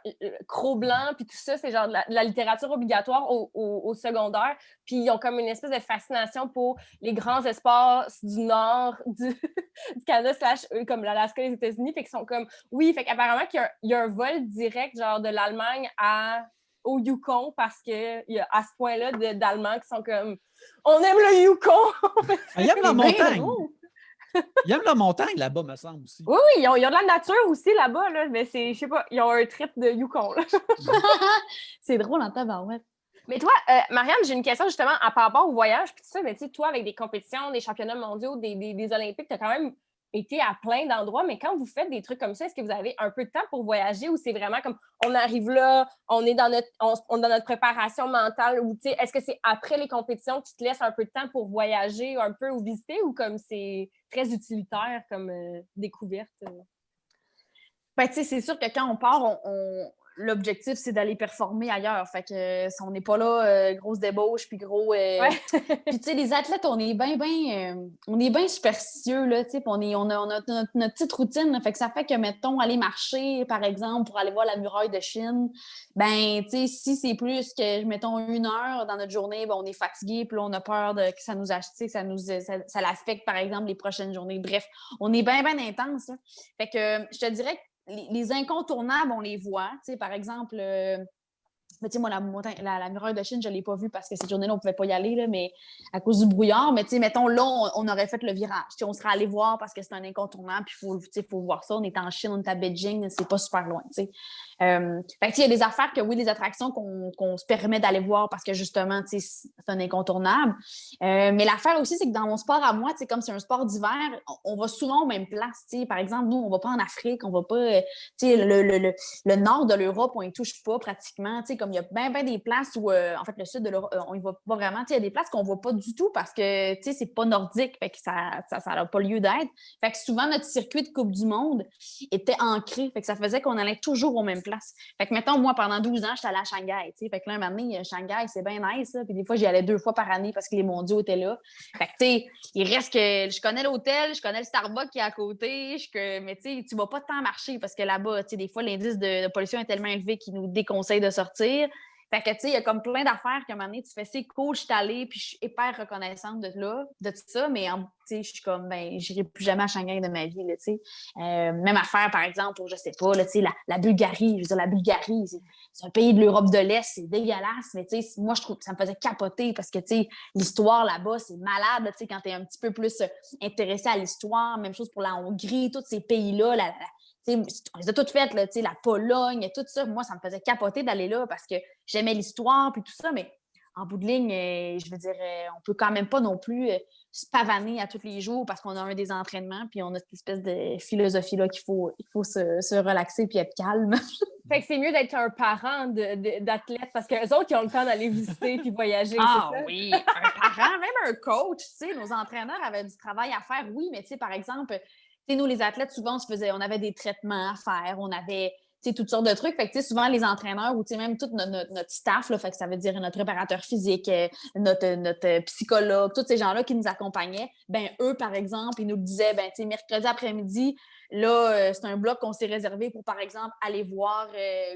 Cro-Blanc, puis tout ça, c'est genre de la littérature obligatoire au secondaire. Puis ils ont comme une espèce de fascination pour les grands espaces du nord du Canada / comme l'Alaska et les États-Unis. Fait qu'ils sont comme, oui, fait qu'apparemment qu'il y a un vol direct, genre, de l'Allemagne au Yukon parce qu'il y a à ce point-là d'Allemands qui sont comme on aime le Yukon! Ils aiment la montagne! Ils aiment la montagne là-bas, me semble aussi. Oui, ils ont de la nature aussi là-bas, là, mais je sais pas, ils ont un trip de Yukon. Là. C'est drôle en tabarouette. Mais toi, Marianne, j'ai une question justement par rapport au voyage, puis tout ça, mais tu sais, toi, avec des compétitions, des championnats mondiaux, des Olympiques, tu as quand même été à plein d'endroits, mais quand vous faites des trucs comme ça, est-ce que vous avez un peu de temps pour voyager ou c'est vraiment comme on arrive là, on est dans notre préparation mentale ou tu sais, est-ce que c'est après les compétitions que tu te laisses un peu de temps pour voyager un peu ou visiter ou comme c'est très utilitaire comme découverte? Ben, tu sais, c'est sûr que quand on part, l'objectif, c'est d'aller performer ailleurs. Fait que si on n'est pas là, grosse débauche, puis gros... Puis, tu sais, les athlètes, on est bien superstitieux, là, tu sais, puis on a notre petite routine, là. Fait que ça fait que, mettons, aller marcher, par exemple, pour aller voir la muraille de Chine, ben, tu sais, si c'est plus que, mettons, 1 heure dans notre journée, ben, on est fatigué, puis là, on a peur que ça nous achète, ça l'affecte, par exemple, les prochaines journées. Bref, on est bien intense, là. Fait que, je te dirais que les incontournables, on les voit. Tu sais, par exemple, mais tu sais, moi, la muraille de Chine, je ne l'ai pas vue parce que cette journée-là, on ne pouvait pas y aller, là, mais à cause du brouillard. Mais tu sais, mettons, là, on aurait fait le virage. Tu sais, on serait allé voir parce que c'est un incontournable, puis il faut voir ça. On est en Chine, on est à Beijing, c'est pas super loin, tu sais. Fait que, il y a des affaires que, oui, des attractions qu'on se permet d'aller voir parce que, justement, tu sais, c'est un incontournable. Mais l'affaire aussi, c'est que dans mon sport à moi, tu sais, comme c'est un sport d'hiver, on va souvent aux mêmes places, tu sais. Par exemple, nous, on va pas en Afrique, on va pas, tu sais, le nord de l'Europe, on y touche pas pratiquement, tu sais, comme il y a bien des places où, en fait, le sud de l'Europe, on y va pas vraiment, tu sais, il y a des places qu'on voit pas du tout parce que, tu sais, c'est pas nordique, fait que ça n'a pas lieu d'être. Fait que souvent, notre circuit de Coupe du Monde était ancré, fait que ça faisait qu'on allait toujours aux mêmes places. Fait que, mettons, moi, pendant 12 ans, j'étais allée à Shanghai, tu sais. Fait que là, un moment donné, Shanghai, c'est bien nice, là. Puis des fois, j'y allais 2 fois par année parce que les mondiaux étaient là. Fait que, tu sais, il reste que je connais l'hôtel, je connais le Starbucks qui est à côté, mais tu sais, tu vas pas tant marcher parce que là-bas, tu sais, des fois, l'indice de pollution est tellement élevé qu'il nous déconseille de sortir. Fait que, tu sais, il y a comme plein d'affaires qu'à un moment donné, tu fais, c'est cool, je suis allée, puis je suis hyper reconnaissante de tout ça, mais, tu sais, je suis comme, ben, j'irai plus jamais à Shanghai de ma vie, là, tu sais. Même affaire, par exemple, pour, je sais pas, là, tu sais, la Bulgarie. Je veux dire, la Bulgarie, c'est un pays de l'Europe de l'Est, c'est dégueulasse, mais, tu sais, moi, je trouve que ça me faisait capoter parce que, tu sais, l'histoire là-bas, c'est malade, tu sais, quand t'es un petit peu plus intéressé à l'histoire. Même chose pour la Hongrie, tous ces pays-là, on les a toutes faites, là, la Pologne, tout ça. Moi, ça me faisait capoter d'aller là parce que j'aimais l'histoire puis tout ça, mais en bout de ligne, je veux dire, on peut quand même pas non plus se pavaner à tous les jours parce qu'on a un des entraînements puis on a cette espèce de philosophie-là qu'il faut se relaxer puis être calme. Fait que c'est mieux d'être un parent d'athlète parce qu'eux autres, ils ont le temps d'aller visiter puis voyager, c'est ça? Oui, un parent, même un coach, tu sais, nos entraîneurs avaient du travail à faire, oui, mais tu sais, par exemple, tu sais, nous, les athlètes, souvent, on avait des traitements à faire, on avait, tu sais, toutes sortes de trucs. Fait que, tu sais, souvent, les entraîneurs ou, tu sais, même tout notre staff, là, fait que ça veut dire notre préparateur physique, notre psychologue, tous ces gens-là qui nous accompagnaient, ben eux, par exemple, ils nous disaient, ben, tu sais, mercredi après-midi, là, c'est un bloc qu'on s'est réservé pour, par exemple, aller voir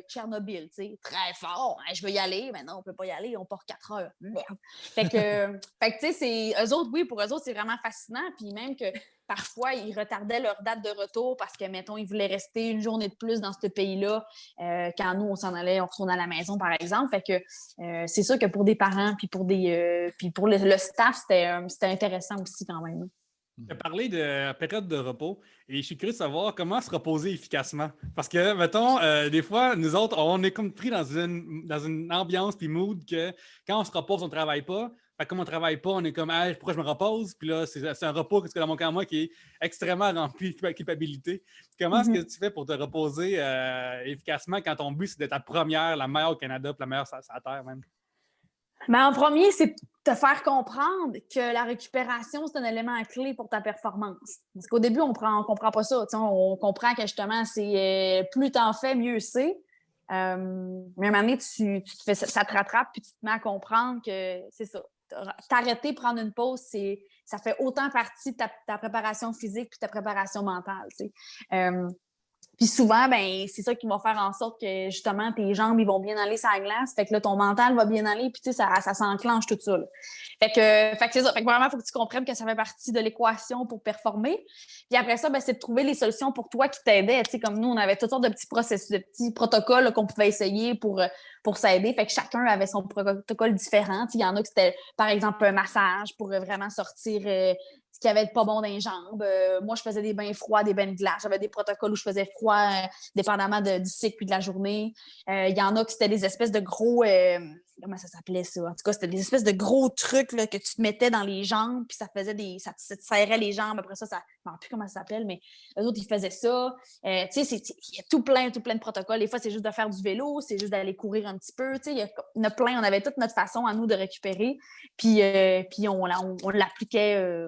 Tchernobyl, tu sais, très fort. Hein, je veux y aller, mais non, on peut pas y aller, on part 4 heures. Merde. Fait que tu sais, eux autres, oui, pour eux autres, c'est vraiment fascinant. Puis même que parfois, ils retardaient leur date de retour parce que, mettons, ils voulaient rester une journée de plus dans ce pays-là quand nous, on s'en allait, on retournait à la maison, par exemple. Fait que c'est sûr que pour des parents puis pour le staff, c'était intéressant aussi quand même. Tu as parlé de période de repos et je suis curieux de savoir comment se reposer efficacement. Parce que, mettons, des fois, nous autres, on est comme pris dans une ambiance puis mood que quand on se repose, on ne travaille pas. Fait que comme on ne travaille pas, on est comme, hey, pourquoi je me repose? Puis là, c'est un repos, parce que dans mon cas, moi, qui est extrêmement rempli de culpabilité. Comment est-ce que tu fais pour te reposer efficacement quand ton but, c'est d'être la première, la meilleure au Canada, puis la meilleure sur la Terre même? Mais en premier, c'est te faire comprendre que la récupération, c'est un élément clé pour ta performance. Parce qu'au début, on comprend pas ça. On comprend que justement, c'est plus t'en fais, mieux c'est. Mais à un moment donné, ça te rattrape puis tu te mets à comprendre que c'est ça. T'arrêter, prendre une pause, ça fait autant partie de ta préparation physique puis ta préparation mentale. Puis souvent, ben c'est ça qui va faire en sorte que, justement, tes jambes, ils vont bien aller sur la glace. Fait que là, ton mental va bien aller, puis tu sais, ça s'enclenche tout ça, là. Fait que c'est ça. Fait que vraiment, il faut que tu comprennes que ça fait partie de l'équation pour performer. Puis après ça, ben, c'est de trouver les solutions pour toi qui t'aidaient. Tu sais, comme nous, on avait toutes sortes de petits processus, de petits protocoles là, qu'on pouvait essayer pour s'aider. Fait que chacun avait son protocole différent. Il y en a qui c'était, par exemple, un massage pour vraiment sortir ce qui avait de pas bon dans les jambes. Moi, je faisais des bains froids, des bains de glace. J'avais des protocoles où je faisais froid, dépendamment du cycle puis de la journée. Il y en a qui c'était des espèces de gros comment ça s'appelait ça? En tout cas, c'était des espèces de gros trucs là, que tu te mettais dans les jambes, puis ça faisait ça te serrait les jambes. Après ça, je ne me rappelle plus comment ça s'appelle, mais eux autres, ils faisaient ça. Tu sais, il y a tout plein de protocoles. Des fois, c'est juste de faire du vélo, c'est juste d'aller courir un petit peu. Tu sais, il y en a plein. On avait toute notre façon à nous de récupérer. Puis on l'appliquait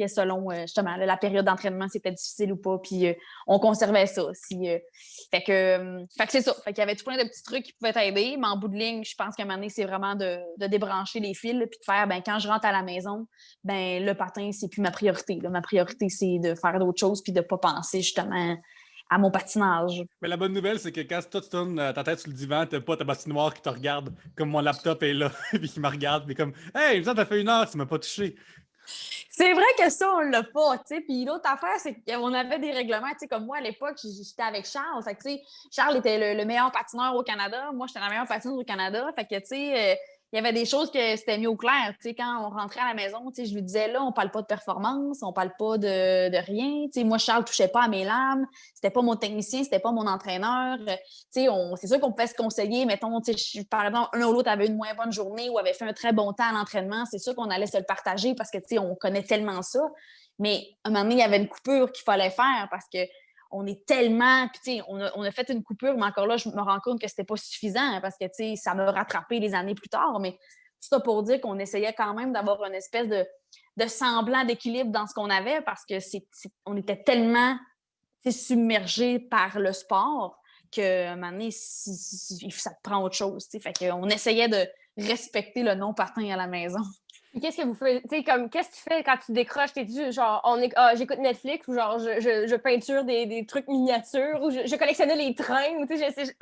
selon, justement, la période d'entraînement, si c'était difficile ou pas. Puis on conservait ça aussi. Fait que c'est ça. Fait qu'il y avait tout plein de petits trucs qui pouvaient t'aider, mais en bout de ligne, je pense qu'à un moment donné, c'est vraiment de débrancher les fils, puis de faire, quand je rentre à la maison, le patin, c'est plus ma priorité. Là. Ma priorité, c'est de faire d'autres choses, puis de ne pas penser justement à mon patinage. Mais la bonne nouvelle, c'est que quand toi, tu tournes ta tête sur le divan, t'as pas ta patinoire qui te regarde, comme mon laptop est là, puis qui me regarde, puis comme « Hey, ça fait 1 heure, tu m'as pas touché. » C'est vrai que ça, on l'a pas, tu sais. Puis l'autre affaire, c'est qu'on avait des règlements, tu sais, comme moi, à l'époque, j'étais avec Charles. Fait que, tu sais, Charles était le meilleur patineur au Canada. Moi, j'étais la meilleure patineuse au Canada. Fait que, tu sais, il y avait des choses que c'était mis au clair. Tu sais, quand on rentrait à la maison, tu sais, je lui disais, là, on parle pas de performance, on parle pas de rien. Tu sais, moi, Charles touchait pas à mes lames. C'était pas mon technicien, c'était pas mon entraîneur. Tu sais, c'est sûr qu'on pouvait se conseiller. Mettons, tu sais, par exemple, un ou l'autre avait une moins bonne journée ou avait fait un très bon temps à l'entraînement. C'est sûr qu'on allait se le partager parce que, tu sais, on connaît tellement ça. Mais à un moment donné, il y avait une coupure qu'il fallait faire parce que on est tellement... Puis, tu sais, on a fait une coupure, mais encore là, je me rends compte que c'était pas suffisant parce que, tu sais, ça m'a rattrapé les années plus tard. Mais tout ça pour dire qu'on essayait quand même d'avoir une espèce de semblant d'équilibre dans ce qu'on avait parce que on était tellement submergés par le sport qu'à un moment donné, ça te prend autre chose. T'sais. Fait qu'on essayait de respecter le non-patin à la maison. Qu'est-ce que vous faites? Qu'est-ce que tu fais quand tu décroches? T'es-tu genre, j'écoute Netflix ou genre, je peinture des trucs miniatures ou je collectionnais les trains? Ou,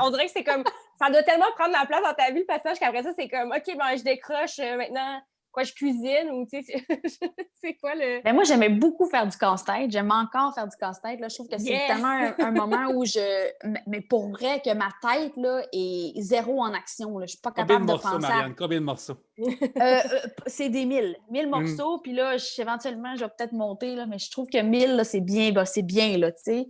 on dirait que c'est comme, ça doit tellement prendre la place dans ta vie, le passage, qu'après ça, c'est comme, OK, je décroche maintenant, quoi, je cuisine ou, tu sais, c'est quoi le... Moi, j'aimais beaucoup faire du casse-tête. J'aime encore faire du casse-tête. Là. Je trouve que c'est tellement un moment où mais pour vrai, que ma tête là, est zéro en action. Là. Je suis pas capable de penser Marianne? Combien de morceaux? C'est des 1000 morceaux. Puis là, éventuellement, je vais peut-être monter, là, mais je trouve que 1000, là, c'est bien, c'est bien, là, tu sais.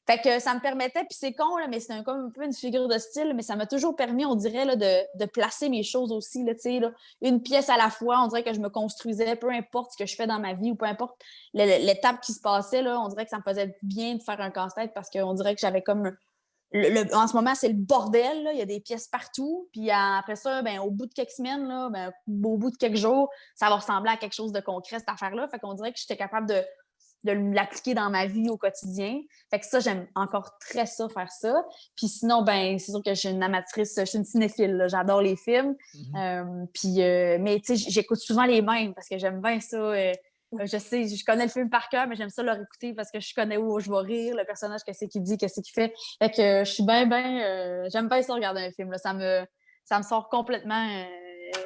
Fait que ça me permettait, puis c'est con, là, mais c'est un peu une figure de style, mais ça m'a toujours permis, on dirait, là, de placer mes choses aussi, là, là, une pièce à la fois. On dirait que je me construisais, peu importe ce que je fais dans ma vie ou peu importe l'étape qui se passait, là, on dirait que ça me faisait bien de faire un casse-tête parce qu'on dirait que j'avais comme... en ce moment, c'est le bordel. Là. Il y a des pièces partout. Puis après ça, au bout de quelques semaines, là, au bout de quelques jours, ça va ressembler à quelque chose de concret, cette affaire-là. Fait qu'on dirait que j'étais capable de l'appliquer dans ma vie au quotidien. Fait que ça, j'aime encore très ça, faire ça. Puis sinon, c'est sûr que je suis une amatrice, je suis une cinéphile. Là. J'adore les films. Mais tu sais, j'écoute souvent les mêmes parce que j'aime bien ça. Je sais, je connais le film par cœur, mais j'aime ça le réécouter parce que je connais où je vais rire, le personnage, qu'est-ce qu'il dit, qu'est-ce qu'il fait. Fait que je suis j'aime bien ça regarder un film. Là. Ça me sort complètement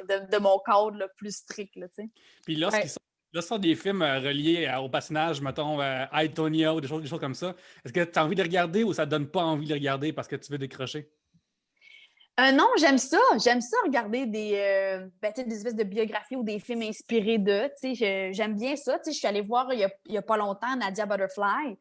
de mon cadre là, plus strict. Là, puis lorsqu'ils sortent des films reliés au patinage, mettons I, Tonya ou des choses comme ça, est-ce que tu as envie de les regarder ou ça te donne pas envie de les regarder parce que tu veux décrocher? Non, j'aime ça. J'aime ça regarder des espèces de biographies ou des films inspirés d'eux. J'aime bien ça. Je suis allée voir il y a pas longtemps Nadia Butterfly.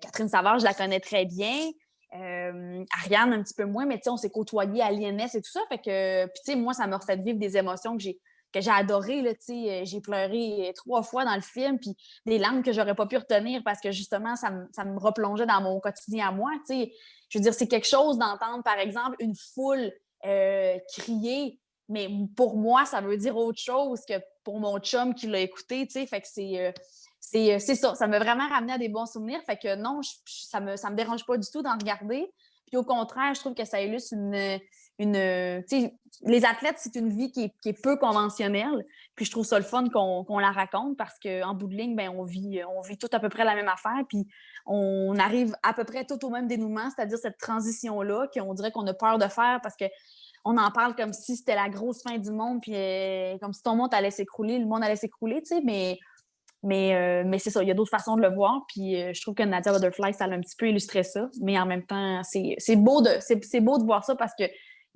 Catherine Savard, je la connais très bien. Ariane, un petit peu moins, mais on s'est côtoyés à l'INS et tout ça. Fait que, puis moi, ça m'a refait vivre des émotions que j'ai adorées. Là, j'ai pleuré 3 fois dans le film, puis des larmes que j'aurais pas pu retenir parce que justement, ça me replongeait dans mon quotidien à moi. Je veux dire, c'est quelque chose d'entendre, par exemple, une foule crier, mais pour moi, ça veut dire autre chose que pour mon chum qui l'a écouté. Fait que c'est ça. Ça m'a vraiment ramené à des bons souvenirs. Fait que non, ça me dérange pas du tout d'en regarder. Puis au contraire, je trouve que ça illustre les athlètes, c'est une vie qui est peu conventionnelle. Puis je trouve ça le fun qu'on la raconte parce qu'en bout de ligne, on vit tout à peu près la même affaire. Puis on arrive à peu près tout au même dénouement, c'est-à-dire cette transition-là qu'on dirait qu'on a peur de faire parce qu'on en parle comme si c'était la grosse fin du monde, puis comme si ton monde allait s'écrouler, le monde allait s'écrouler, tu sais, mais c'est ça, il y a d'autres façons de le voir, puis je trouve que Nadia Butterfly, ça a un petit peu illustré ça, mais en même temps, c'est beau de voir ça parce que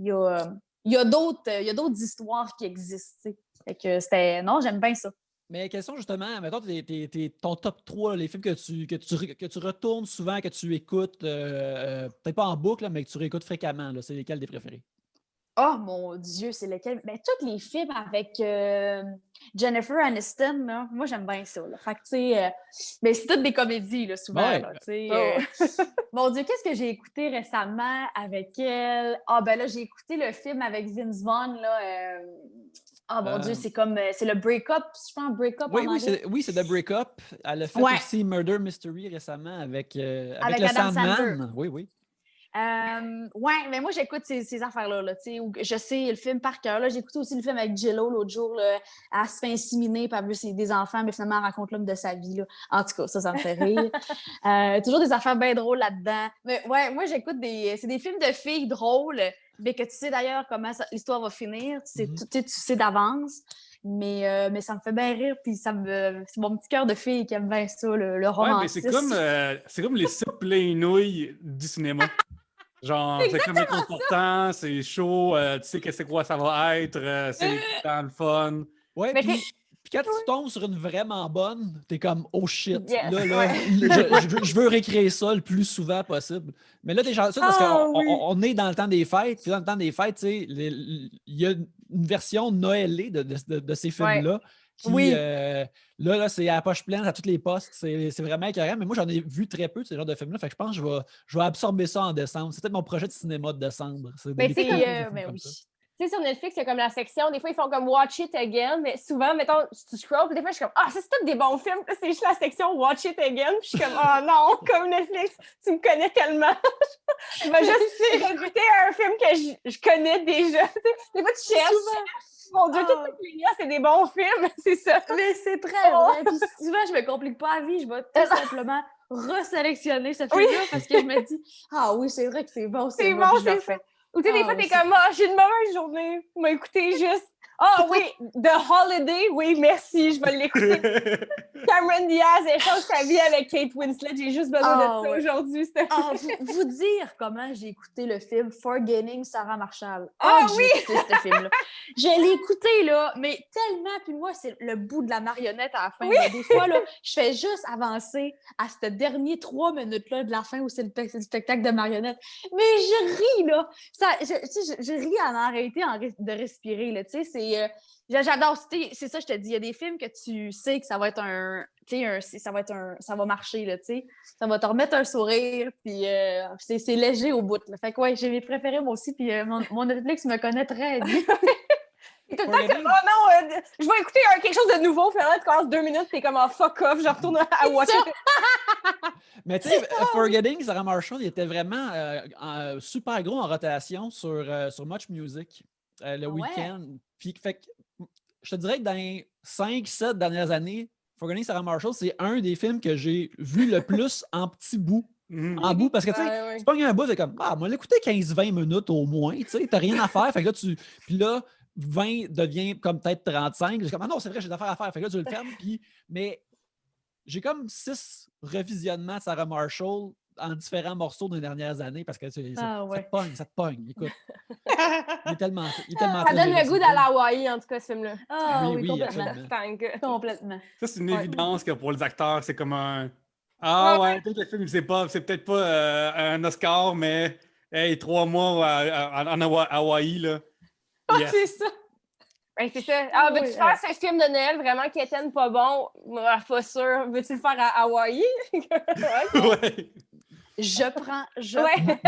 il y a d'autres histoires qui existent, tu sais. Fait que non, j'aime bien ça. Mais quels sont justement, mettons, ton top 3, les films que tu retournes souvent, que tu écoutes, peut-être pas en boucle, là, mais que tu réécoutes fréquemment, là, c'est lesquels des préférés? Oh mon Dieu, c'est lequel? Ben, tous les films avec Jennifer Aniston, là, moi j'aime bien ça. Là. Fait que, tu sais, ben, c'est toutes des comédies, là, souvent. Ouais. Là, tu sais, Oh. Mon Dieu, qu'est-ce que j'ai écouté récemment avec elle? Ah, ben là, j'ai écouté le film avec Vince Vaughn, là. Ah, mon Dieu, c'est comme, c'est le Break-Up, je pense, Break-Up en anglais. C'est The Break-Up. Elle a fait Ouais. aussi Murder Mystery récemment avec Avec le Adam Sandler. Sandman. Oui. Ouais, mais moi, j'écoute ces affaires-là, là, tu sais, où je sais le film par cœur. Là, j'ai écouté aussi le film avec J.Lo l'autre jour, là, elle se fait inséminer, puis elle veut des enfants, mais finalement, elle rencontre l'homme de sa vie, là. En tout cas, ça me fait rire. Toujours des affaires bien drôles là-dedans. Mais ouais, moi, j'écoute c'est des films de filles drôles, mais que tu sais d'ailleurs comment l'histoire va finir, tu sais d'avance. Mais ça me fait bien rire, puis c'est mon petit cœur de fille qui aime bien ça, le romantisme. Mais c'est comme les sites pleins nouilles du cinéma. Genre, c'est comme réconfortant, c'est chaud, tu sais que c'est quoi ça va être, c'est dans le fun. Ouais, Mais puis quand tu tombes sur une vraiment bonne, t'es comme oh shit. Yes, Là, je veux récréer ça le plus souvent possible. Mais là, t'es chanceux parce qu'on est dans le temps des fêtes. Puis dans le temps des fêtes, tu sais, il y a une version noëlée de ces films-là. Qui, là, c'est à la poche pleine, à toutes les postes. C'est vraiment écœurant. Mais moi, j'en ai vu très peu de ce genre de films-là. Fait que je pense que je vais absorber ça en décembre. C'est peut-être mon projet de cinéma de décembre. Mais c'est oui. Tu sais, sur Netflix, il y a comme la section, des fois, ils font comme Watch It Again, mais souvent, mettons, tu scrolls, puis des fois, je suis comme, ah, c'est tous des bons films, c'est juste la section Watch It Again, puis je suis comme, oh non, comme Netflix, tu me connais tellement. Je vais juste écouter un film que je connais déjà. Des fois, tu cherches. Mon Dieu, toutes les liens, c'est des bons films, c'est ça. Mais c'est très vrai. Puis souvent, je me complique pas la vie, je vais tout simplement resélectionner ce film-là parce que je me dis, ah oui, c'est vrai que c'est bon, c'est bon, c'est ça. Ou tu sais, des fois, t'es comme, j'ai une mauvaise journée. Tu m'as écouté juste. Oui, The Holiday, oui, merci, je vais l'écouter. Cameron Diaz échange sa vie avec Kate Winslet. J'ai juste besoin de ça aujourd'hui. Vous dire comment j'ai écouté le film Forgetting Sarah Marshall. Oui! J'ai écouté ce film-là. Je l'ai écouté, là, mais tellement, puis moi, c'est le bout de la marionnette à la fin. Oui. Là. Des fois, là, je fais juste avancer à ce dernier 3 minutes-là de la fin où c'est le spectacle de marionnettes. Mais je ris, là. Je ris à en arrêter de respirer, là. Tu sais, c'est... j'adore, c'est ça, je te dis, il y a des films que tu sais que ça va être ça va marcher, là, tu sais. Ça va te remettre un sourire, puis c'est léger au bout, là. Fait que ouais, j'ai mes préférés, moi aussi, puis mon Netflix me connaît très bien. Tout le temps comme, oh non, je vais écouter quelque chose de nouveau, finalement, tu commences 2 minutes, t'es comme, fuck off, je retourne à Watch It. Mais tu sais, Forgetting Sarah Marshall, il était vraiment super gros en rotation sur Much Music le week-end. Puis, fait que, je te dirais que dans les 5-7 dernières années, Forgetting Sarah Marshall, c'est un des films que j'ai vu le plus en petits bouts. En bout, parce que tu sais, tu pognes un bout, c'est comme, moi, l'écouter 15-20 minutes au moins, tu sais, t'as rien à faire. Fait que là, puis là, 20 devient comme peut-être 35. J'ai comme, non, c'est vrai, j'ai des affaires à faire. Fait que là, tu le fermes. Mais j'ai comme 6 revisionnements de Sarah Marshall en différents morceaux dans les dernières années parce que ça te pogne. Écoute. Il est tellement ça donne le goût d'aller à Hawaï, en tout cas, ce film-là. Oui, Complètement. Ça, c'est une évidence que pour les acteurs, c'est comme un... peut-être le film, c'est peut-être pas un Oscar, mais 3 mois en Hawaï, là. Yes. C'est ça. Ben, c'est ça. Veux-tu faire ce film de Noël vraiment qui était pas bon? Pas sûr. Veux-tu le faire à Hawaï? Ouais. Je prends.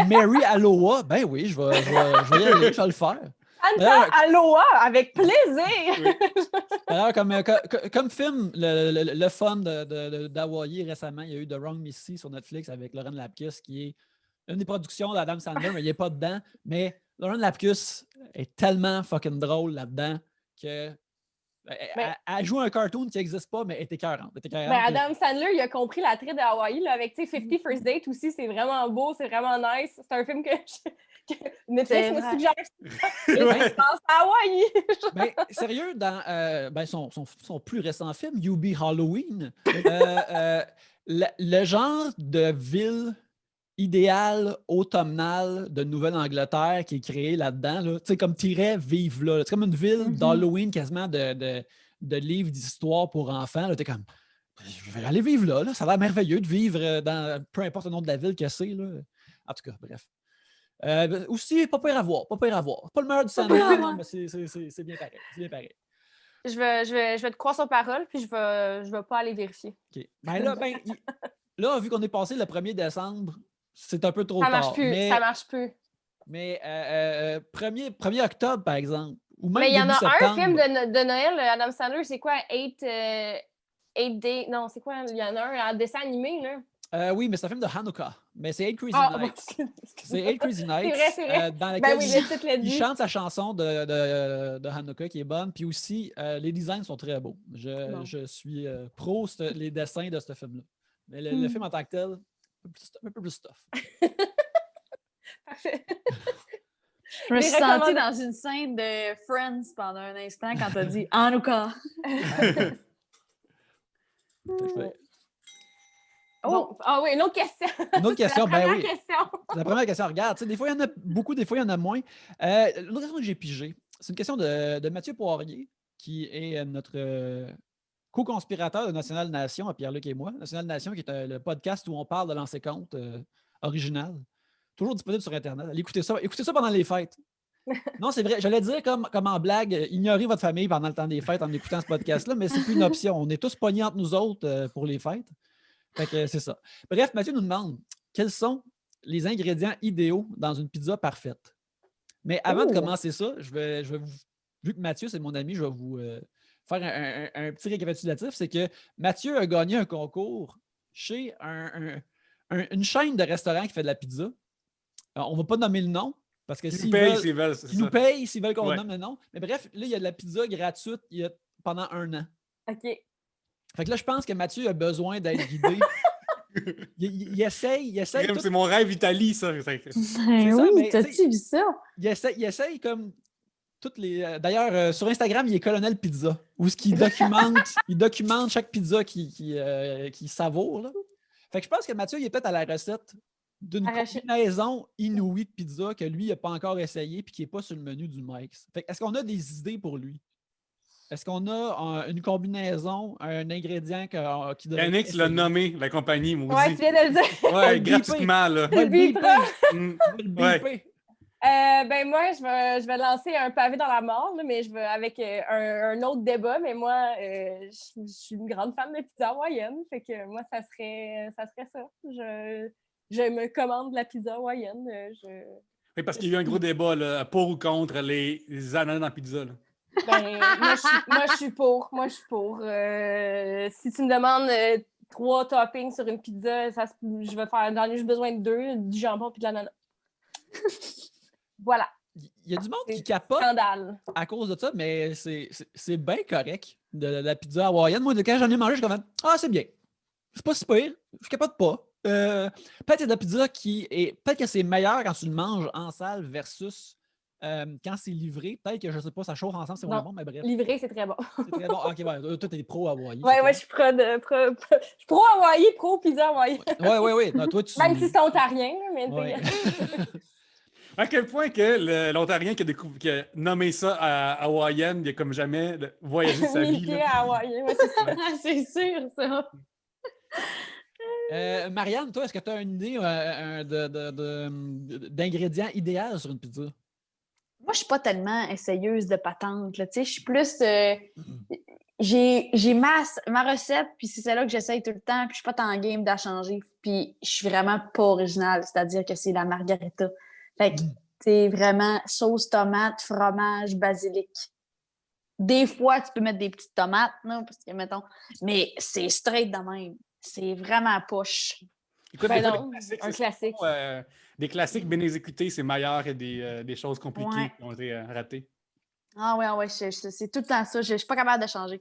Mary Aloha, ben oui, je vais y aller, je vais le faire. Anta Aloha, avec plaisir! Alors, comme film, le fun d'Hawaï récemment, il y a eu The Wrong Missy sur Netflix avec Lauren Lapkus, qui est une des productions d'Adam Sandler, mais il n'est pas dedans. Mais Lauren Lapkus est tellement fucking drôle là-dedans que elle joue un cartoon qui n'existe pas, mais elle est écœurante. Adam Sandler, il a compris l'attrait de Hawaï là, avec 50 First Date aussi. C'est vraiment beau, c'est vraiment nice. C'est un film que Netflix me suggère. Je pense à Hawaï. Sérieux, dans son plus récent film, You Be Halloween, le genre de ville idéal automnal de Nouvelle-Angleterre qui est créé là-dedans, là, tu sais, comme t'irais vivre là. C'est comme une ville d'Halloween quasiment de livres d'histoire pour enfants. T'es comme, je vais aller vivre là. Ça a l'air merveilleux de vivre dans peu importe le nom de la ville que c'est. Là. En tout cas, bref. Aussi, pas pire à voir. Pas pire à voir. Pas le meilleur du Pas pire à sandwich, voir. non, mais c'est bien pareil. C'est bien pareil. Je vais te croire sur parole, puis je vais pas aller vérifier. OK. Ben là, là, vu qu'on est passé le 1er décembre, c'est un peu trop Ça tard. marche plus, Mais, ça marche plus. mais 1er octobre, par exemple, ou même Mais il y en début a septembre. un film de Noël, Adam Sandler, c'est quoi? 8 Days... Non, c'est quoi? Il y en a un dessin animé, là. Oui, mais c'est un film de Hanukkah. Mais c'est 8 Crazy Ah, Nights. C'est 8 Crazy Nights. C'est vrai. Dans Ben lequel oui, le titre l'a il dit. chante sa chanson de Hanukkah qui est bonne. Puis aussi, les designs sont très beaux. Je suis pro les dessins de ce film-là. Mais le film en tant que tel, un peu plus stuff. Parfait. Je me suis Les sentie dans une scène de Friends pendant un instant quand t'as dit Hanukkah. Bon. Ah oui, une autre question. Une autre question, C'est la première oui. question. La première question, regarde, des fois il y en a beaucoup, des fois il y en a moins. L'autre question que j'ai pigée, c'est une question de Mathieu Poirier, qui est notre co-conspirateur de National Nation, à Pierre-Luc et moi. National Nation, qui est le podcast où on parle de lancer compte original. Toujours disponible sur Internet. Allez écouter ça. Écoutez ça pendant les fêtes. Non, c'est vrai. J'allais dire comme en blague, ignorez votre famille pendant le temps des fêtes en écoutant ce podcast-là, mais c'est plus une option. On est tous pognés entre nous autres pour les fêtes. Fait que c'est ça. Bref, Mathieu nous demande quels sont les ingrédients idéaux dans une pizza parfaite. Mais avant de commencer ça, je vais vous, vu que Mathieu, c'est mon ami, je vais vous faire un petit récapitulatif. C'est que Mathieu a gagné un concours chez une chaîne de restaurants qui fait de la pizza. Alors, on ne va pas nommer le nom parce que Ils s'ils nous payent veulent, s'ils veulent. ils nous payent s'ils veulent qu'on Ouais. nomme le nom. Mais bref, là, il y a de la pizza gratuite pendant 1 an. OK. Fait que là, je pense que Mathieu a besoin d'être guidé. il essaye. C'est mon rêve Italie, ça. Ben ça, oui, mais, t'as-tu vu ça? Il essaye comme toutes les. D'ailleurs, sur Instagram, il est Colonel Pizza, où ce qu'il documente chaque pizza qu'il savoure. Là. Fait que je pense que Mathieu, il est peut-être à la recette d'une combinaison inouïe de pizza que lui, il n'a pas encore essayé et qui n'est pas sur le menu du Mike's. Fait que est-ce qu'on a des idées pour lui? Est-ce qu'on a une combinaison, un ingrédient qui devrait être Yannick l'a nommé, la compagnie, moi Ouais, aussi. tu viens de le dire. Ouais, gratuitement, là. On va le biper. Mm. On va le biper. Ouais. Ben moi, je vais lancer un pavé dans la mort, là, mais je vais avec un autre débat. Mais moi, je suis une grande fan de pizza hawaïenne. Fait que moi, ça serait ça. Je me commande de la pizza hawaïenne. Oui, parce qu'il y a eu un gros débat, là, pour ou contre les ananas dans la pizza. Là. Ben, moi, je suis pour. Si tu me demandes 3 toppings sur une pizza, je vais faire. J'en ai juste besoin de 2, du jambon et de l'ananas. Voilà. Il y a du monde qui C'est capote scandale. à cause de ça, mais c'est bien correct de la pizza hawaïenne. Moi, quand j'en ai mangé, je suis comme ah, c'est bien. C'est pas si pire. Je capote pas. Peut-être qu'il y a de la pizza qui est. Peut-être que c'est meilleur quand tu le manges en salle versus quand c'est livré. Peut-être que je sais pas, ça chauffe ensemble, c'est moins bon, mais bref. Livré, c'est très bon. C'est très bon. Ok, ouais, toi, t'es pro Hawaii. Ouais, je suis je suis pro Hawaii, pro pizza Hawaii. Ouais. Non, toi, tu... Même si c'est ontarien, mais Ouais. À quel point que l'Ontarien qui a nommé ça à hawaïenne, il a comme jamais voyagé de sa vie. milité Là. à Hawaï. Ouais, c'est ça. C'est sûr, ça. Marianne, toi, est-ce que tu as une idée d'ingrédients idéaux sur une pizza? Moi, je suis pas tellement essayeuse de patente. Là. Tu sais, je suis plus. J'ai ma recette, puis c'est celle-là que j'essaye tout le temps, puis je suis pas tant game d'à changer. Puis je suis vraiment pas originale, c'est-à-dire que c'est la margarita. Fait que c'est vraiment sauce tomate, fromage, basilic. Des fois, tu peux mettre des petites tomates, là, parce que, mettons, mais c'est straight de même. C'est vraiment poche. Écoute, Ben des fois, non, des classiques, un c'est classique. souvent, des classiques bien exécutés, c'est meilleur que des choses compliquées Ouais. qui ont été ratées. Ah ouais, c'est tout le temps ça. Je suis pas capable de changer.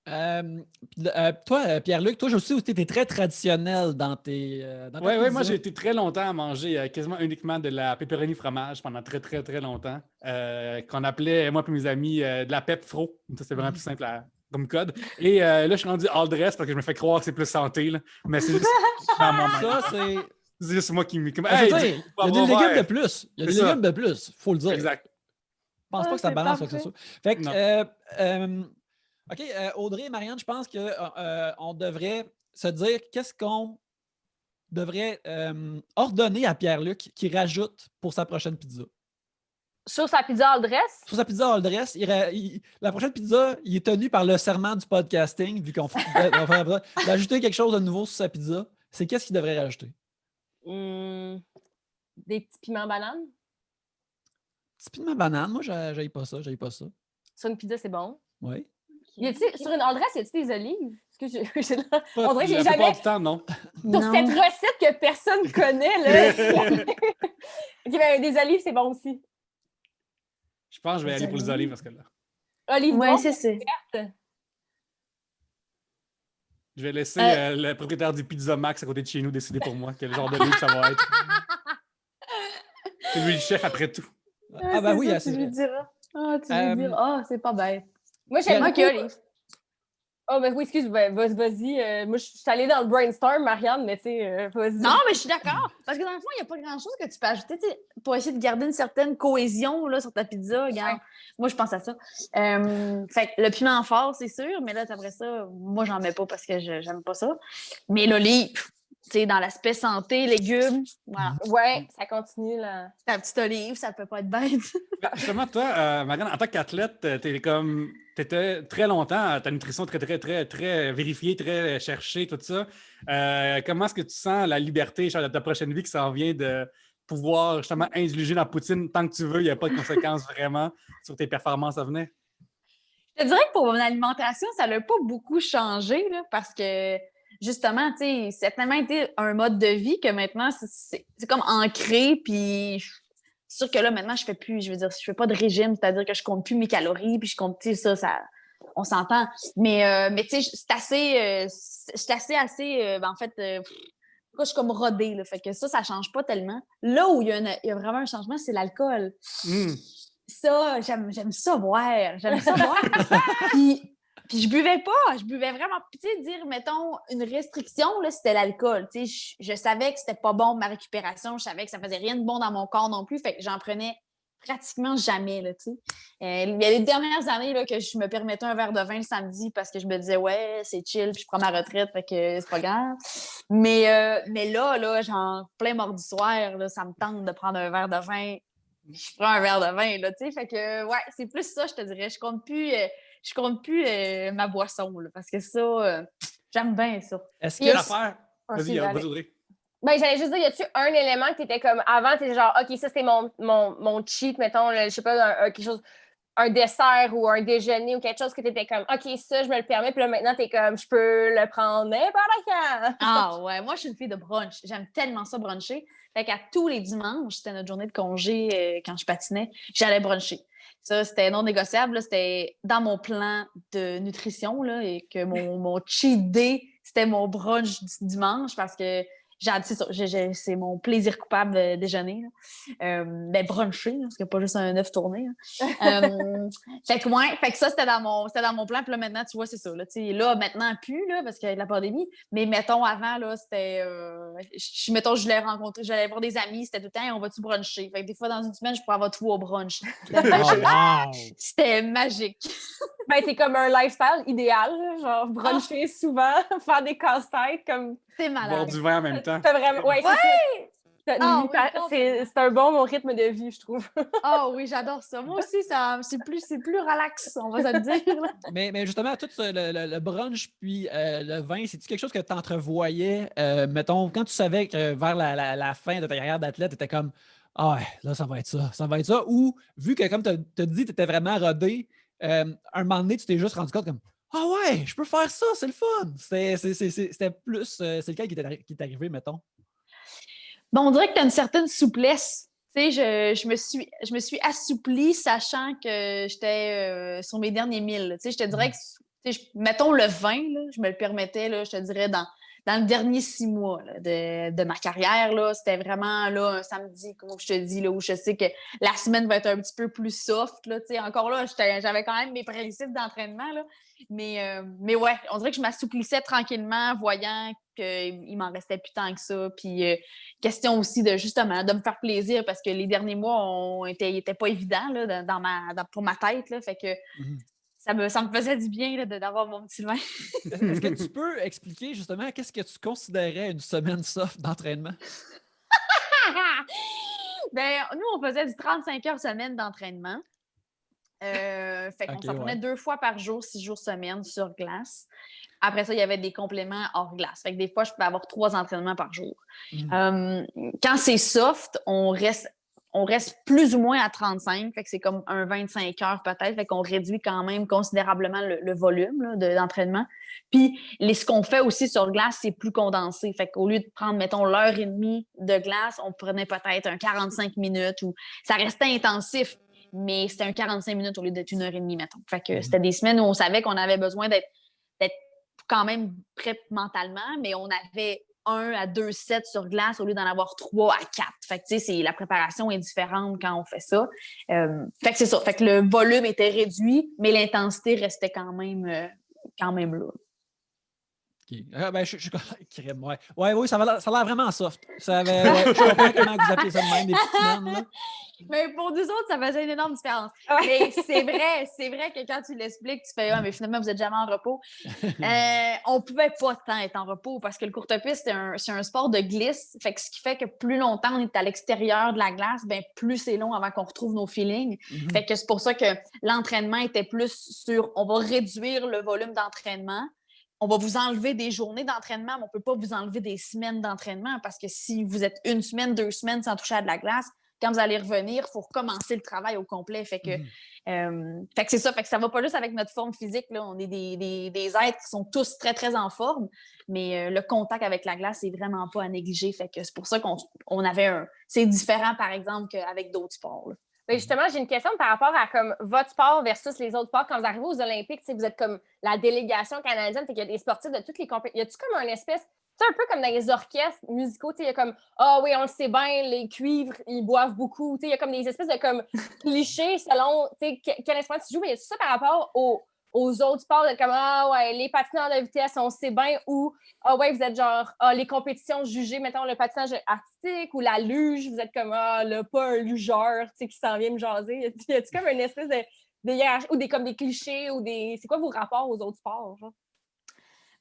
Toi, Pierre-Luc, toi aussi, tu étais très traditionnel dans tes. Dans ta Oui, pizza. moi j'ai été très longtemps à manger quasiment uniquement de la pepperoni fromage pendant très, très, très longtemps. Qu'on appelait, moi et mes amis, de la pep fro. Ça, c'est vraiment plus simple comme code. Et là, je suis rendu all dress parce que je me fais croire que c'est plus santé. Là. Mais c'est juste dans mon mind. Ça, c'est. C'est juste moi qui me. Je veux dire, il y a des légumes de plus. Il y a des légumes de plus, il faut le dire. Exact. Je pense pas que ça c'est balance quoi que ce soit. Fait que, Non. OK, Audrey et Marianne, je pense qu'on devrait se dire qu'est-ce qu'on devrait ordonner à Pierre-Luc qu'il rajoute pour sa prochaine pizza? Sur sa pizza all dress? Sur sa pizza all dress, la prochaine pizza, il est tenu par le serment du podcasting, vu qu'on va d'ajouter quelque chose de nouveau sur sa pizza. C'est qu'est-ce qu'il devrait rajouter? Des petits piments bananes? Petit piment banane, moi, j'aille pas ça. Sur une pizza, c'est bon. Oui. Sur une all dress, y a-tu des olives? Est-ce que On dirait que j'ai La plupart jamais... du temps, non. Sur cette recette que personne connaît, là. OK, ben, des olives, c'est bon aussi. Je pense que je vais aller pour les olives parce que là, Olives Oui, bon, c'est ça. je vais laisser le propriétaire du Pizza Max à côté de chez nous décider pour moi quel genre d'olive ça va être. C'est lui le chef après tout. Ah ben oui, ça, c'est tu lui vrai. diras. Ah, tu lui diras. Ah, c'est pas bête. Moi, j'aime OK, beaucoup... Olive. Oh, ben oui, excuse, vas-y. Moi, je suis allée dans le brainstorm, Marianne, mais tu sais, vas-y. Non, mais je suis d'accord. Parce que dans le fond, il n'y a pas grand-chose que tu peux ajouter pour essayer de garder une certaine cohésion là, sur ta pizza. Regarde, moi, je pense à ça. Fait que le piment fort, c'est sûr, mais là, après ça, moi, j'en mets pas parce que j'aime pas ça. Mais l'olive, tu sais, dans l'aspect santé, légumes, voilà. Ouais, ça continue, là. Ta petite olive, ça peut pas être bête. Justement, toi, Marianne, en tant qu'athlète, t'étais très longtemps, ta nutrition très, très, très, très vérifiée, très cherchée, tout ça. Comment est-ce que tu sens la liberté de ta prochaine vie qui s'en vient de pouvoir justement indulger dans la poutine tant que tu veux, il n'y a pas de conséquences vraiment sur tes performances à venir? Je te dirais que pour mon alimentation, ça n'a pas beaucoup changé là, parce que justement, tu sais, ça a tellement été un mode de vie que maintenant, c'est comme ancré, puis c'est sûr que là, maintenant, je fais pas de régime, c'est-à-dire que je compte plus mes calories, puis je compte, tu sais, ça, on s'entend. Mais tu sais, c'est assez, en fait, je suis comme rodée, là, fait que ça change pas tellement. Là où il y a vraiment un changement, c'est l'alcool. Ça, j'aime ça boire. Puis je buvais pas. Je buvais vraiment. Puis tu sais, dire, mettons, une restriction, là, c'était l'alcool. Tu sais, je savais que c'était pas bon pour ma récupération. Je savais que ça faisait rien de bon dans mon corps non plus. Fait que j'en prenais pratiquement jamais, là, tu sais. Il y a les dernières années, là, que je me permettais un verre de vin le samedi parce que je me disais, ouais, c'est chill, puis je prends ma retraite, fait que c'est pas grave. Mais là, genre, plein mardi soir, là, ça me tente de prendre un verre de vin. Je prends un verre de vin, là, tu sais. Fait que, ouais, c'est plus ça, je te dirais. Je compte plus ma boisson, là, parce que ça, j'aime bien ça. Est-ce Quelle que affaire? Vas-y, Audrey. Ben, j'allais juste dire, y a-tu un élément que t'étais comme avant, t'étais genre, OK, ça c'est mon cheat, mettons, là, je sais pas, quelque chose, un dessert ou un déjeuner ou quelque chose que t'étais comme, OK, ça, je me le permets, puis là maintenant, t'es comme, je peux le prendre n'importe quand. Ah ouais, moi, je suis une fille de brunch. J'aime tellement ça bruncher. Fait qu'à tous les dimanches, c'était notre journée de congé quand je patinais, j'allais bruncher. Ça, c'était non négociable. Là, c'était dans mon plan de nutrition là, et que mon cheat day, c'était mon brunch du dimanche parce que c'est ça, c'est mon plaisir coupable de déjeuner. Ben, bruncher, là, parce qu'il n'y a pas juste un œuf tourné. Fait que ça, c'était dans mon plan. Puis là, maintenant, tu vois, c'est ça. Là, maintenant, plus, là, parce qu'il y a de la pandémie. Mais mettons, avant, là, c'était... mettons, j'allais voir des amis, c'était tout le temps, on va-tu bruncher? Fait que des fois, dans une semaine, je pourrais avoir 3 brunchs. C'était magique. Ben, c'est comme un lifestyle idéal, là, genre bruncher souvent, faire des casse-têtes, comme... C'est malade. Boire du vin en même temps. C'est vraiment... Ouais, c'est ça. C'est un bon rythme de vie, je trouve. Ah oui, j'adore ça. Moi aussi, c'est plus relax, on va se le dire. Là. Mais justement, tout le brunch puis le vin, c'est-tu quelque chose que tu entrevoyais, mettons, quand tu savais que vers la fin de ta carrière d'athlète, tu étais comme « Ah ouais, là, ça va être ça. » Ou, vu que, comme tu as dit, tu étais vraiment rodé, un moment donné, tu t'es juste rendu compte comme « Ah ouais, je peux faire ça, c'est le fun! » C'était plus... c'est lequel qui est arrivé, mettons? Bon, on dirait que tu as une certaine souplesse. Tu sais, je me suis assouplie sachant que j'étais sur mes derniers 1000. Tu sais, je te dirais que, mettons le vin, là, je me le permettais, là, je te dirais, dans le dernier 6 mois là, de ma carrière. Là, c'était vraiment là, un samedi, comme je te dis, là, où je sais que la semaine va être un petit peu plus soft. Là, tu sais, encore là, j'avais quand même mes principes d'entraînement. Là, mais ouais, on dirait que je m'assouplissais tranquillement, voyant qu'il m'en restait plus tant que ça. Puis question aussi de justement de me faire plaisir parce que les derniers mois étaient pas évidents là, pour ma tête. Là, fait que Ça me faisait du bien là, d'avoir mon petit vin. Est-ce que tu peux expliquer justement qu'est-ce que tu considérais une semaine soft d'entraînement? Ben, nous, on faisait du 35 heures semaine d'entraînement. Fait qu'on s'entraînait 2 fois par jour, 6 jours semaine sur glace. Après ça, il y avait des compléments hors glace. Fait que des fois, je pouvais avoir 3 entraînements par jour. Quand c'est soft, on reste plus ou moins à 35. Fait que c'est comme un 25 heures peut-être. Fait qu'on réduit quand même considérablement le volume là, d'entraînement. Puis ce qu'on fait aussi sur glace, c'est plus condensé. Fait qu'au lieu de prendre, mettons, l'heure et demie de glace, on prenait peut-être un 45 minutes ou ça restait intensif. Mais c'était un 45 minutes au lieu d'être 1 heure et demie, mettons. Fait que c'était des semaines où on savait qu'on avait besoin d'être quand même prêt mentalement, mais on avait 1 à 2 sets sur glace au lieu d'en avoir 3 à 4. Fait que, tu sais, la préparation est différente quand on fait ça. Fait que c'est ça. Fait que le volume était réduit, mais l'intensité restait quand même là. Okay. Ben, oui, ça a l'air vraiment soft. Je comprends comment vous appelez ça de même, des petites semaines. Là. Mais pour nous autres, ça faisait une énorme différence. Mais c'est vrai que quand tu l'expliques, tu fais mais finalement, vous n'êtes jamais en repos. On ne pouvait pas tant être en repos parce que le courte-piste, c'est un sport de glisse. Fait que ce qui fait que plus longtemps on est à l'extérieur de la glace, ben, plus c'est long avant qu'on retrouve nos feelings. Fait que c'est pour ça que l'entraînement était plus sur on va réduire le volume d'entraînement. On va vous enlever des journées d'entraînement, mais on ne peut pas vous enlever des semaines d'entraînement parce que si vous êtes 1 semaine, 2 semaines sans toucher à de la glace, quand vous allez revenir, il faut recommencer le travail au complet. Fait que c'est ça. Fait que ça ne va pas juste avec notre forme physique. Là. On est des êtres qui sont tous très, très en forme, mais le contact avec la glace, c'est vraiment pas à négliger. Fait que c'est pour ça qu'on avait c'est différent, par exemple, qu'avec d'autres sports. Là. Mais justement, j'ai une question par rapport à comme votre sport versus les autres sports. Quand vous arrivez aux Olympiques, vous êtes comme la délégation canadienne, fait qu'il y a des sportifs de toutes les compétitions. Y a-tu comme un espèce, c'est un peu comme dans les orchestres musicaux, il y a comme oui, on le sait bien, les cuivres, ils boivent beaucoup. Il y a comme des espèces de comme clichés selon quel instrument tu joues, mais y a tout ça par rapport aux autres sports, de comme ouais, les patineurs de vitesse, on sait bien, ou ouais, vous êtes genre les compétitions jugées, mettons le patinage artistique ou la luge, vous êtes comme là, pas un lugeur qui s'en vient me jaser. Y a-tu comme une espèce de hiérarchie ou comme des clichés ou des. C'est quoi vos rapports aux autres sports? Genre?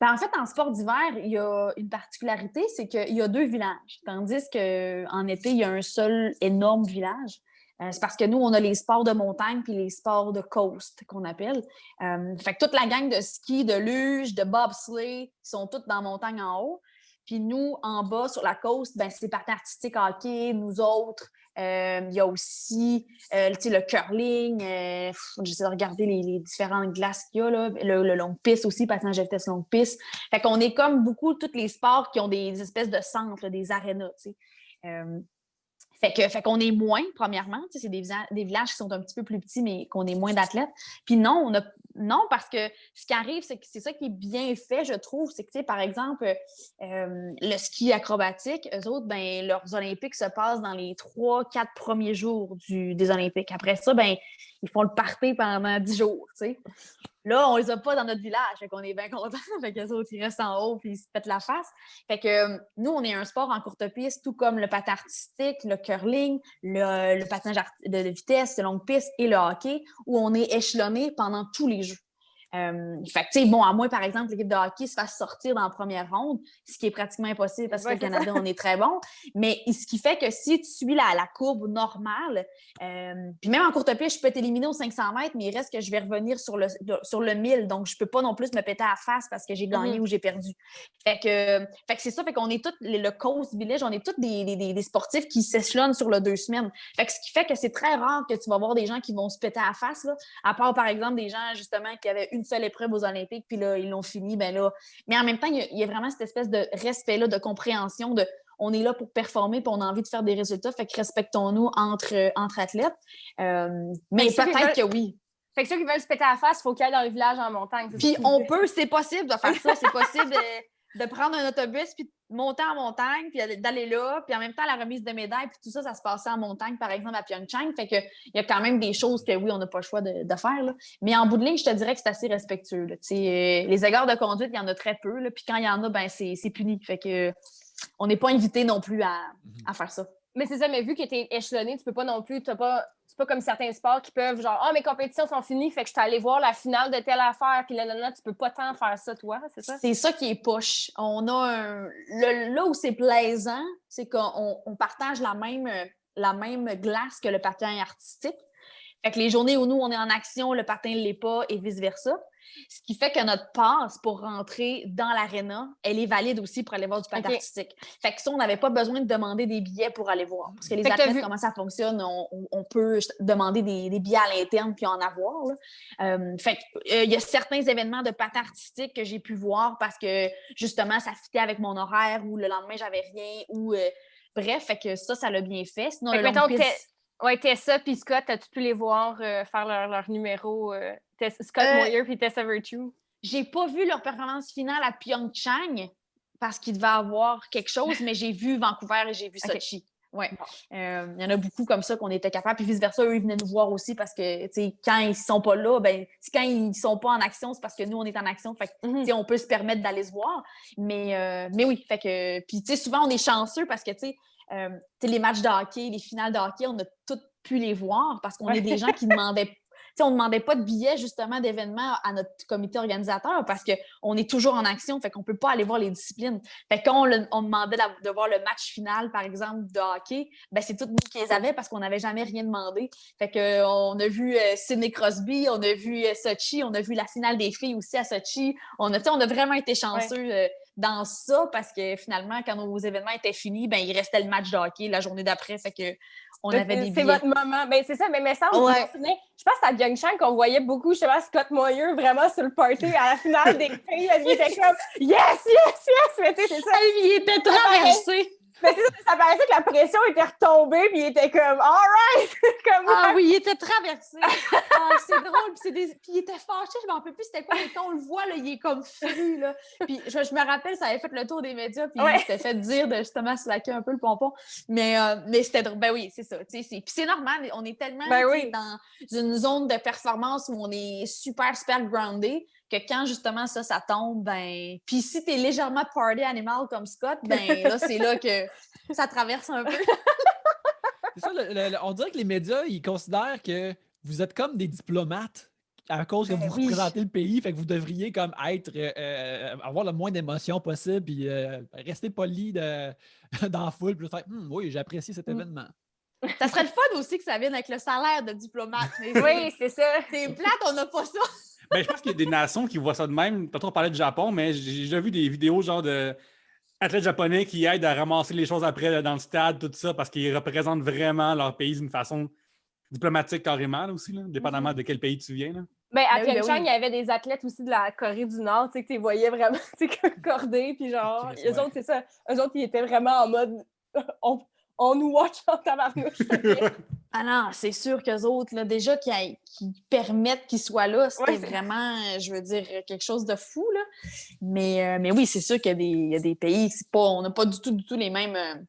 Ben, en fait, en sport d'hiver, il y a une particularité, c'est qu'il y a 2 villages, tandis qu'en été, il y a un seul énorme village. C'est parce que nous, on a les sports de montagne puis les sports de coast qu'on appelle. Fait que toute la gang de ski, de luge, de bobsleigh, ils sont toutes dans la montagne en haut. Puis nous, en bas, sur la coast, ben, c'est patin artistique hockey, nous autres. Il y a aussi le curling. J'essaie de regarder les différentes glaces qu'il y a. Là. Le long piste aussi, patinage de vitesse longue piste. Fait qu'on est comme beaucoup tous les sports qui ont des espèces de centres, des arénas. Fait qu'on est moins, premièrement. C'est des villages qui sont un petit peu plus petits, mais qu'on est moins d'athlètes. Puis non, parce que ce qui arrive, c'est que c'est ça qui est bien fait, je trouve. C'est que, par exemple, le ski acrobatique, eux autres, ben, leurs Olympiques se passent dans les 3-4 premiers jours des Olympiques. Après ça, ben, ils font le party pendant 10 jours, tu sais. Là, on les a pas dans notre village, fait qu'on est bien contents. Fait qu'eux autres, ils restent en haut puis ils se pètent la face. Fait que nous, on est un sport en courte piste, tout comme le patin artistique, le curling, le patinage de vitesse, de longue piste et le hockey, où on est échelonné pendant tous les jeux. Fait que, tu sais, bon, à moins, par exemple, l'équipe de hockey se fasse sortir dans la première ronde, ce qui est pratiquement impossible parce que le Canada, on est très bon. Mais ce qui fait que si tu suis la courbe normale, puis même en courte piste, je peux t'éliminer aux 500 mètres, mais il reste que je vais revenir sur le 1000. Donc, je peux pas non plus me péter à la face parce que j'ai gagné ou j'ai perdu. Fait que c'est ça. Fait qu'on est tous, le Coast Village, on est tous des sportifs qui s'échelonnent sur le 2 semaines. Fait que ce qui fait que c'est très rare que tu vas voir des gens qui vont se péter à la face, là, à part, par exemple, des gens, justement, qui avaient une seule épreuve aux Olympiques, puis là, ils l'ont fini, ben là. Mais en même temps, il y a vraiment cette espèce de respect-là, de compréhension, de on est là pour performer, puis on a envie de faire des résultats, fait que respectons-nous entre athlètes. Mais peut-être que oui. Fait que ceux qui veulent se péter à la face, il faut qu'ils aillent dans le village en montagne. Puis c'est possible de faire ça, c'est possible de prendre un autobus, puis de monter en montagne, puis d'aller là, puis en même temps, la remise de médailles, puis tout ça, ça se passait en montagne, par exemple, à Pyeongchang. Fait que il y a quand même des choses que, oui, on n'a pas le choix de faire, là. Mais en bout de ligne, je te dirais que c'est assez respectueux, là. Les égards de conduite, il y en a très peu, là, puis quand il y en a, ben c'est puni. Fait que on n'est pas invité non plus à faire ça. Mais c'est ça, mais vu que tu es échelonné, tu peux pas non plus, tu C'est pas comme certains sports qui peuvent, genre, ah, mes compétitions sont finies, fait que je suis allée voir la finale de telle affaire, puis là, tu peux pas tant faire ça, toi, c'est ça? C'est ça qui est push. On a là où c'est plaisant, c'est qu'on partage la même glace que le patin artistique. Fait que les journées où nous, on est en action, le patin ne l'est pas et vice-versa. Ce qui fait que notre passe pour rentrer dans l'aréna, elle est valide aussi pour aller voir du patin artistique. Fait que ça, on n'avait pas besoin de demander des billets pour aller voir. Parce que les athlètes, comment ça fonctionne, on peut demander des billets à l'interne puis en avoir. Fait que, y a certains événements de patin artistique que j'ai pu voir parce que, justement, ça fitait avec mon horaire ou le lendemain, j'avais rien ou... bref, fait que ça l'a bien fait. Sinon, fait que ouais, Tessa puis Scott, as-tu pu les voir faire leur numéro? Scott Moyer puis Tessa Virtue? J'ai pas vu leur performance finale à Pyeongchang parce qu'il devait avoir quelque chose, mais j'ai vu Vancouver et j'ai vu Sochi. Ouais. Il y en a beaucoup comme ça qu'on était capable. Puis vice-versa, eux, ils venaient nous voir aussi parce que, tu sais, quand ils sont pas là, ben, quand ils sont pas en action, c'est parce que nous, on est en action. Fait que, tu sais, on peut se permettre d'aller se voir. Mais oui, fait que, puis, tu sais, souvent, on est chanceux parce que, tu sais, les matchs de hockey, les finales de hockey, on a toutes pu les voir parce qu'on est des gens qui demandaient. On ne demandait pas de billets, justement, d'événements à notre comité organisateur parce qu'on est toujours en action, fait qu'on ne peut pas aller voir les disciplines. Fait que quand on demandait de voir le match final, par exemple, de hockey, ben c'est toutes nous qui les avions parce qu'on n'avait jamais rien demandé. Fait qu'on a vu Sidney Crosby, on a vu Sochi, on a vu la finale des filles aussi à Sochi. On a vraiment été chanceux dans ça parce que finalement, quand nos événements étaient finis, ben il restait le match de hockey la journée d'après. Fait que on avait des billets. C'est votre moment. Ben, c'est ça, mais ça, je pense à Pyeongchang qu'on voyait beaucoup, justement, Scott Moyer vraiment sur le party à la finale des filles. Il était comme yes! Mais tu sais, c'est ça. Il était traversé. Mais c'est ça paraissait que la pression était retombée, puis il était comme all right! Oui, il était traversé. C'est drôle. Puis il était fâché, je m'en rappelle plus c'était quoi, mais quand on le voit, là, il est comme fru. Là. Puis je me rappelle, ça avait fait le tour des médias, puis il s'était fait dire de justement slacker un peu le pompon. Mais c'était drôle. Ben oui, c'est ça. Puis c'est normal, on est tellement dans une zone de performance où on est super, super groundé que quand justement ça tombe, ben. Puis si t'es légèrement party animal comme Scott, ben là, c'est là que ça traverse un peu. C'est ça, on dirait que les médias, ils considèrent que vous êtes comme des diplomates à cause que vous représentez le pays, fait que vous devriez comme avoir le moins d'émotions possible puis rester poli dans la foule puis faire oui, j'ai apprécié cet événement. Ça serait le fun aussi que ça vienne avec le salaire de diplomate. Oui, c'est ça. C'est plate, on n'a pas ça. Ben, je pense qu'il y a des nations qui voient ça de même. Pas trop parler du Japon, mais j'ai déjà vu des vidéos genre de athlètes japonais qui aident à ramasser les choses après dans le stade, tout ça, parce qu'ils représentent vraiment leur pays d'une façon diplomatique carrément là, aussi, là, dépendamment de quel pays tu viens. Là. Ben, à Pyeongchang, il y avait des athlètes aussi de la Corée du Nord, tu sais, que tu les voyais vraiment cordés, puis genre, eux autres, c'est ça. Eux autres, ils étaient vraiment en mode on nous watch en tabarnouche. Ah non, c'est sûr qu'eux autres, là, déjà, qui permettent qu'ils soient là, c'était vraiment, je veux dire, quelque chose de fou, là. Mais oui, c'est sûr qu'il y a des pays, on n'a pas du tout les mêmes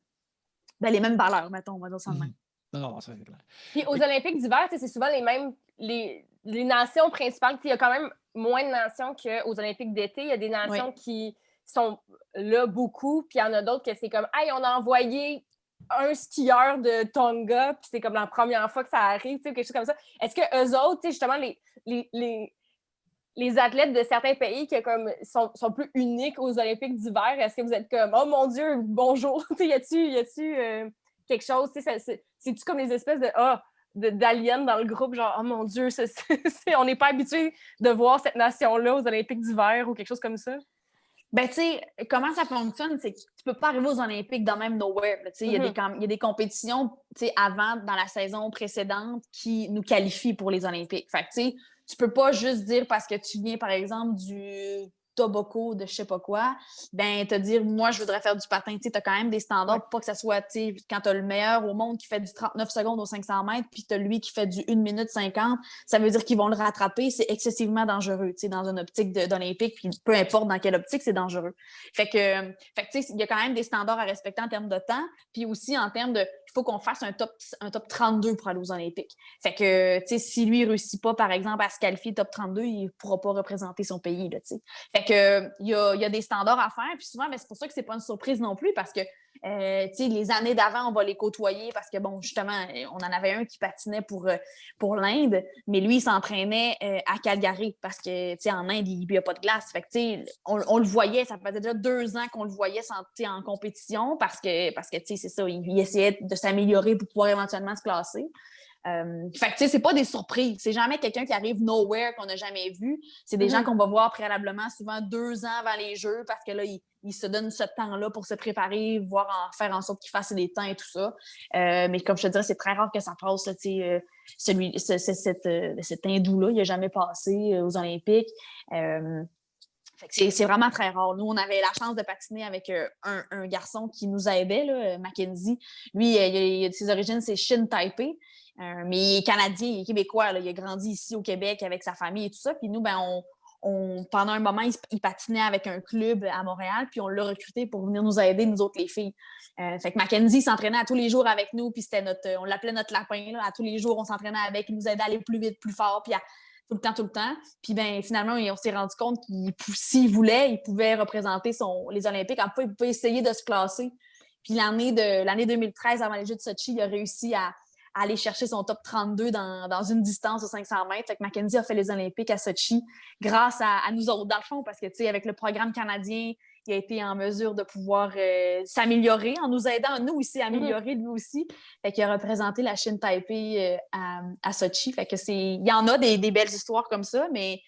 valeurs, mettons, on va dire ça de même. Non, ça c'est clair. Puis aux Olympiques d'hiver, c'est souvent les mêmes, les nations principales. Il y a quand même moins de nations qu'aux Olympiques d'été. Il y a des nations qui sont là beaucoup, puis il y en a d'autres que c'est comme, hey, on a envoyé un skieur de Tonga, puis c'est comme la première fois que ça arrive, quelque chose comme ça. Est-ce que eux autres, justement, les athlètes de certains pays qui sont plus uniques aux Olympiques d'hiver, est-ce que vous êtes comme, oh mon Dieu, bonjour, y a-tu quelque chose, c'est-tu comme les espèces d'aliens dans le groupe, genre, oh mon Dieu, on n'est pas habitué de voir cette nation-là aux Olympiques d'hiver ou quelque chose comme ça? Ben, tu sais, comment ça fonctionne, c'est que tu peux pas arriver aux Olympiques dans même nowhere. Tu sais, il y a des compétitions, tu sais, avant, dans la saison précédente, qui nous qualifient pour les Olympiques. Fait que, tu sais, tu peux pas juste dire parce que tu viens, par exemple, du Tobago, de je sais pas quoi, ben, te dire, moi, je voudrais faire du patin. Tu sais, t'as quand même des standards pour pas que ça soit, tu sais, quand t'as le meilleur au monde qui fait du 39 secondes aux 500 mètres, puis t'as lui qui fait du 1 minute 50, ça veut dire qu'ils vont le rattraper. C'est excessivement dangereux, tu sais, dans une optique d'Olympique, puis peu importe dans quelle optique, c'est dangereux. Fait que tu sais, il y a quand même des standards à respecter en termes de temps, puis aussi en termes de, il faut qu'on fasse un top 32 pour aller aux Olympiques. Fait que, tu sais, si lui, il réussit pas, par exemple, à se qualifier top 32, il pourra pas représenter son pays, là, tu sais. Fait Fait que il y a des standards à faire. Puis souvent, c'est pour ça que c'est pas une surprise non plus parce que les années d'avant, on va les côtoyer parce que, bon, justement, on en avait un qui patinait pour l'Inde, mais lui, il s'entraînait à Calgary parce que, en Inde, il n'y a pas de glace. Fait que, on le voyait, ça faisait déjà 2 ans qu'on le voyait en compétition parce que c'est ça, il essayait de s'améliorer pour pouvoir éventuellement se classer. Fait que, c'est pas des surprises. C'est jamais quelqu'un qui arrive nowhere qu'on n'a jamais vu. C'est des gens qu'on va voir préalablement, souvent 2 ans avant les Jeux, parce que là, ils se donnent ce temps-là pour se préparer, faire en sorte qu'ils fassent des temps et tout ça. Mais comme je te dirais, c'est très rare que ça passe. Là, cet hindou-là, il n'a jamais passé aux Olympiques. Fait que c'est vraiment très rare. Nous, on avait la chance de patiner avec un garçon qui nous aidait, là, Mackenzie. Lui, ses origines, c'est Shin Taipei. Mais il est Canadien, il est Québécois. Là. Il a grandi ici au Québec avec sa famille et tout ça. Puis nous, pendant un moment, il patinait avec un club à Montréal, puis on l'a recruté pour venir nous aider, nous autres, les filles. Fait que Mackenzie s'entraînait à tous les jours avec nous, puis on l'appelait notre lapin. Là. À tous les jours, on s'entraînait avec, il nous aidait à aller plus vite, plus fort, puis tout le temps. Puis finalement, on s'est rendu compte qu'il, s'il voulait, il pouvait représenter les Olympiques. En fait, il pouvait essayer de se classer. Puis l'année 2013, avant les Jeux de Sochi, il a réussi à aller chercher son top 32 dans une distance de 500 mètres. Fait que Mackenzie a fait les Olympiques à Sochi grâce à nous autres, dans le fond, parce que, avec le programme canadien, il a été en mesure de pouvoir s'améliorer en nous aidant, nous aussi, à améliorer lui aussi. Fait qu'il a représenté la Shin Taipei à Sochi. Fait que il y en a des belles histoires comme ça, mais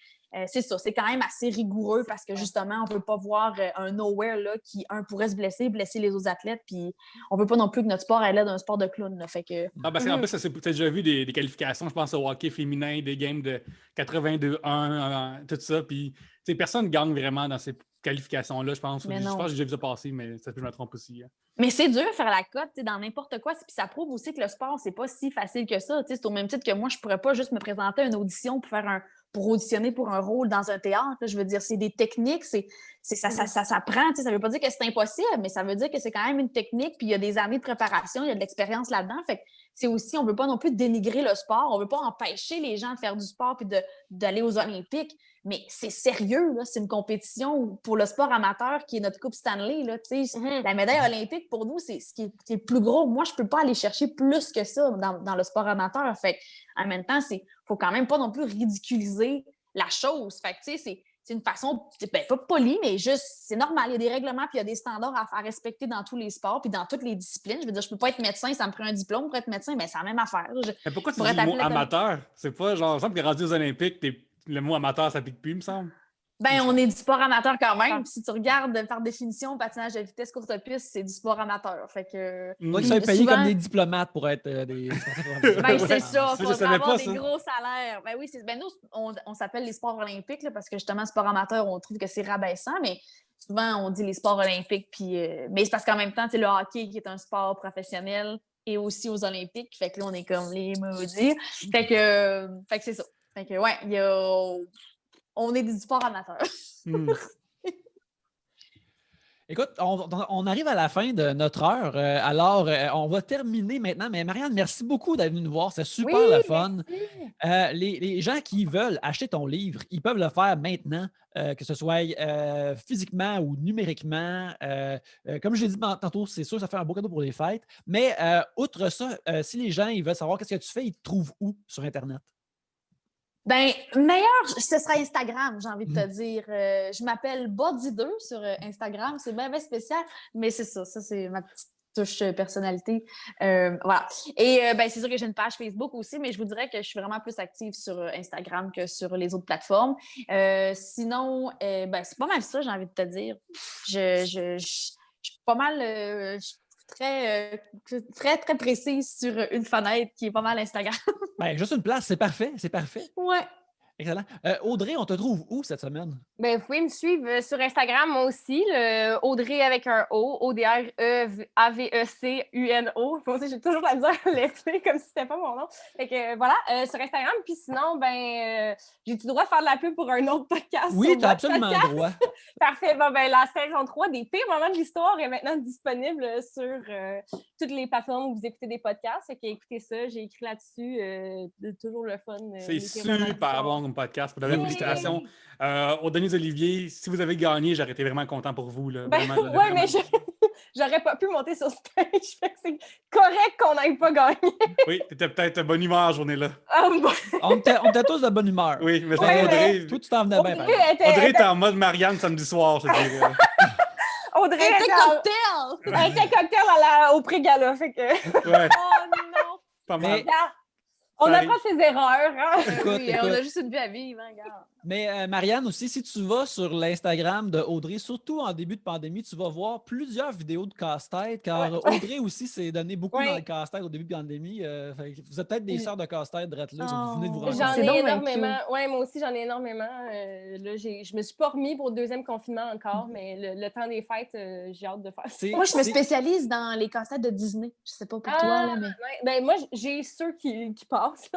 c'est ça, c'est quand même assez rigoureux parce que justement, on ne veut pas voir un nowhere là, qui, pourrait se blesser les autres athlètes, puis on ne veut pas non plus que notre sport ait l'air d'un sport de clown. Là, fait que... parce qu'en plus, tu as déjà vu des qualifications, je pense au hockey féminin, des games de 82-1, tout ça, puis personne ne gagne vraiment dans ces qualifications-là, je pense. Je pense que j'ai déjà vu ça passer, mais ça peut me tromper aussi. Hein. Mais c'est dur de faire la cote dans n'importe quoi. Puis ça prouve aussi que le sport, c'est pas si facile que ça. C'est au même titre que moi, je pourrais pas juste me présenter à une audition pour auditionner pour un rôle dans un théâtre. Je veux dire, c'est des techniques, ça s'apprend. Ça veut pas dire que c'est impossible, mais ça veut dire que c'est quand même une technique, puis il y a des années de préparation, il y a de l'expérience là-dedans. Fait que c'est aussi, on veut pas non plus dénigrer le sport, on veut pas empêcher les gens de faire du sport puis d'aller aux Olympiques, mais c'est sérieux, là. C'est une compétition pour le sport amateur qui est notre Coupe Stanley. Là, la médaille olympique, pour nous, c'est ce qui est le plus gros. Moi, je peux pas aller chercher plus que ça dans le sport amateur. Fait en même temps, faut quand même pas non plus ridiculiser la chose. Fait que, c'est une façon, pas polie, mais juste, c'est normal. Il y a des règlements, puis il y a des standards à faire respecter dans tous les sports, puis dans toutes les disciplines. Je veux dire, je peux pas être médecin, ça me prend un diplôme pour être médecin, mais c'est la même affaire. Mais pourquoi tu dis le mot amateur? C'est pas genre, il me semble que rendu aux Olympiques, le mot amateur, ça pique plus, il me semble. On est du sport amateur quand même. Si tu regardes par définition, le patinage de vitesse courte piste, c'est du sport amateur. Fait que. Donc, ils sont payés comme des diplomates pour être des c'est ça, il faut avoir des gros salaires. Oui, nous, on s'appelle les sports olympiques là, parce que justement, sport amateur, on trouve que c'est rabaissant, mais souvent, on dit les sports olympiques. Puis, mais c'est parce qu'en même temps, le hockey, qui est un sport professionnel, et aussi aux Olympiques. Fait que là, on est comme les maudits. Fait que c'est ça. Fait que, on est du sport amateur. Écoute, on arrive à la fin de notre heure. Alors, on va terminer maintenant. Mais Marianne, merci beaucoup d'être venue nous voir. C'est super le fun. Les gens qui veulent acheter ton livre, ils peuvent le faire maintenant, que ce soit physiquement ou numériquement. Comme je l'ai dit tantôt, c'est sûr que ça fait un beau cadeau pour les fêtes. Mais outre ça, si les gens ils veulent savoir qu'est-ce que tu fais, ils te trouvent où sur Internet? Meilleur, ce sera Instagram, j'ai envie de te dire. Je m'appelle Body2 sur Instagram. C'est bien spécial, mais c'est ça. Ça, c'est ma petite touche personnalité. Voilà. Et c'est sûr que j'ai une page Facebook aussi, mais je vous dirais que je suis vraiment plus active sur Instagram que sur les autres plateformes. Sinon, c'est pas mal ça, j'ai envie de te dire. Je suis pas mal... très, très précise sur une fenêtre qui est pas mal Instagram. Juste une place, c'est parfait. Ouais. Excellent. Audrey, on te trouve où cette semaine? Vous pouvez me suivre sur Instagram, moi aussi, Audrey avec un O, O-D-R-E-A-V-E-C-U-N-O. J'ai toujours la misère à l'appeler comme si c'était pas mon nom. Fait que voilà, sur Instagram. Puis sinon, j'ai-tu le droit de faire de la pub pour un autre podcast? Oui, tu as absolument le droit. Parfait. La saison 3 des pires moments de l'histoire est maintenant disponible sur toutes les plateformes où vous écoutez des podcasts. Fait que écoutez ça, j'ai écrit là-dessus. Toujours le fun. C'est super bon mon podcast. Pour de vrai, félicitations. Aux Denis Olivier, si vous avez gagné, j'aurais été vraiment content pour vous. Là. Ben, Vraiment, ouais, mais j'aurais pas pu monter sur stage. Fait que c'est correct qu'on n'aille pas gagné. Oui, t'étais peut-être de bonne humeur la journée-là. On était tous de bonne humeur. Oui, mais Ouais, Audrey, Toi, tu t'en venais bien, par exemple. Audrey était en mode Marianne samedi soir, je te dirais. Audrey Elle était était cocktail! elle était cocktail au pré-gala. Fait que... Ouais, Oh non! pas mal. Mais- Regarde, on Ça apprend ses erreurs. Hein? Écoute, Oui, écoute. on a juste une vie à vivre, hein, regarde. Mais Marianne aussi, si tu vas sur l'Instagram de Audrey, surtout en début de pandémie, tu vas voir plusieurs vidéos de casse-tête, car Audrey aussi s'est donné beaucoup dans le casse-tête au début de pandémie. Fait que vous êtes peut-être des sœurs de casse-tête, drette là, vous venez de vous rencontrer. J'en C'est ai donc énormément. Oui, moi aussi, j'en ai énormément. Là, je me suis pas remis pour le deuxième confinement encore, mais le temps des fêtes, j'ai hâte de faire ça. Moi, je me spécialise dans les casse-têtes de Disney. Je sais pas pour toi, là, mais... Ouais. Ben, moi, j'ai ceux qui passent.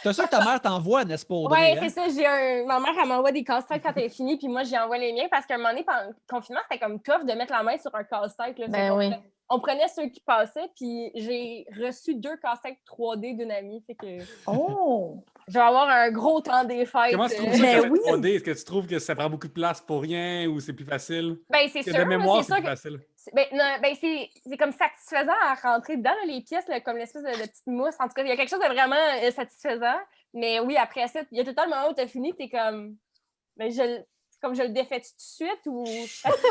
T'as sûr que ta mère t'envoie, n'est-ce pas, Audrey? Oui, hein? c'est ça. Ma mère, elle m'envoie des casse-têtes quand elle est finie, puis moi, j'y envoie les miens parce qu'à un moment donné, pendant le confinement, c'était comme tough de mettre la main sur un casse-tête. Là. Fait Ben qu'on oui. on prenait ceux qui passaient, puis j'ai reçu 2 casse-têtes 3D d'une amie. Fait que Oh! je vais avoir un gros temps des fêtes. Comment tu trouves ça, Ben le oui. 3D? Est-ce que tu trouves que ça prend beaucoup de place pour rien ou c'est plus facile? Ben, c'est Que sûr. de mémoire, c'est c'est sûr plus que... facile. C'est comme satisfaisant à rentrer dedans, là, les pièces, là, comme l'espèce de petite mousse. En tout cas, il y a quelque chose de vraiment satisfaisant. Mais oui, après ça, il y a tout le temps le moment où tu as fini, tu es comme... Ben, comme je le défais tout de suite ou... Parce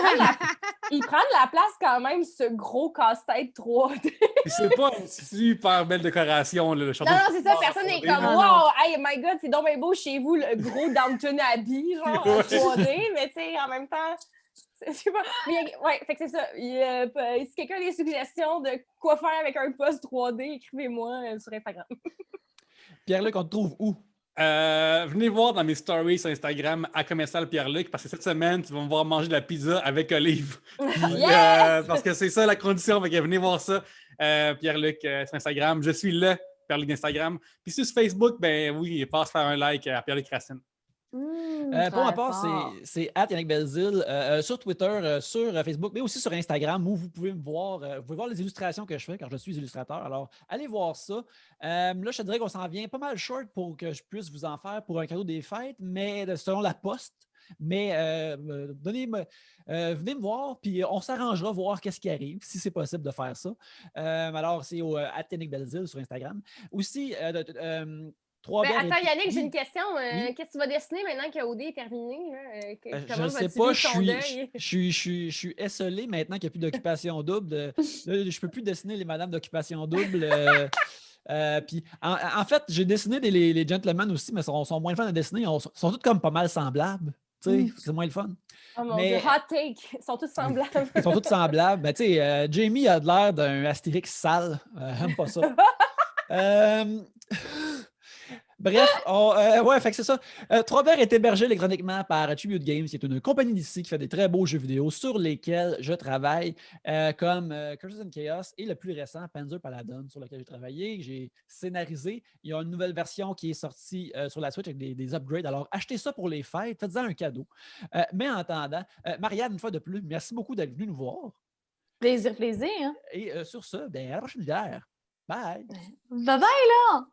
qu'il prend de la place quand même, ce gros casse-tête 3D. Puis c'est pas une super belle décoration, là, le château. Non, c'est ça, personne n'est comme non. wow, hey my god, c'est donc bien beau chez vous, le gros Downton Abbey, genre en 3D, mais tu sais, en même temps, je sais pas. Mais, ouais, fait que c'est ça. Si quelqu'un a des suggestions de quoi faire avec un post 3D, écrivez-moi sur Instagram. Pierre-Luc, on te trouve où? Venez voir dans mes stories sur Instagram à Commercial Pierre-Luc parce que cette semaine, tu vas me voir manger de la pizza avec Olive. Yes! Parce que c'est ça la condition. Fait que venez voir ça, Pierre-Luc sur Instagram. Je suis le Pierre-Luc d'Instagram. Puis sur Facebook, ben oui, passe faire un like à Pierre-Luc Racine. Pour ma part, c'est @YannickBelzile sur Twitter, sur Facebook, mais aussi sur Instagram où vous pouvez me voir. Vous pouvez voir les illustrations que je fais car je suis illustrateur. Alors, allez voir ça. Là, je te dirais qu'on s'en vient pas mal short pour que je puisse vous en faire pour un cadeau des fêtes, mais selon la poste. Mais venez me voir, puis on s'arrangera voir qu'est-ce qui arrive, si c'est possible de faire ça. Alors, c'est au @YannickBelzile sur Instagram. Aussi, Attends, Yannick, j'ai une question. Oui. Qu'est-ce que tu vas dessiner maintenant que OD est terminé? Là? Je ne sais pas, je suis esselé maintenant qu'il n'y a plus d'occupation double. Là, je ne peux plus dessiner les madames d'occupation double. Puis, en fait, j'ai dessiné les gentlemen aussi, mais ils sont moins fun à dessiner. Ils sont tous comme pas mal semblables. C'est moins le fun. Oh mon Dieu, hot take! Ils sont tous semblables. Ils sont tous semblables. Ben, Jamie a de l'air d'un Astérix sale. J'aime pas ça. Bref, fait que c'est ça. Trois-Bières est hébergé électroniquement par Tribute Games, qui est une compagnie d'ici qui fait des très beaux jeux vidéo sur lesquels je travaille, comme Curses and Chaos et le plus récent, Panzer Paladin, sur lequel j'ai travaillé. J'ai scénarisé. Il y a une nouvelle version qui est sortie sur la Switch avec des upgrades. Alors, achetez ça pour les fêtes, faites-en un cadeau. Mais en attendant, Marianne, une fois de plus, merci beaucoup d'être venue nous voir. Plaisir, hein? Et sur ce, à la prochaine bière. Bye! Bye bye, là!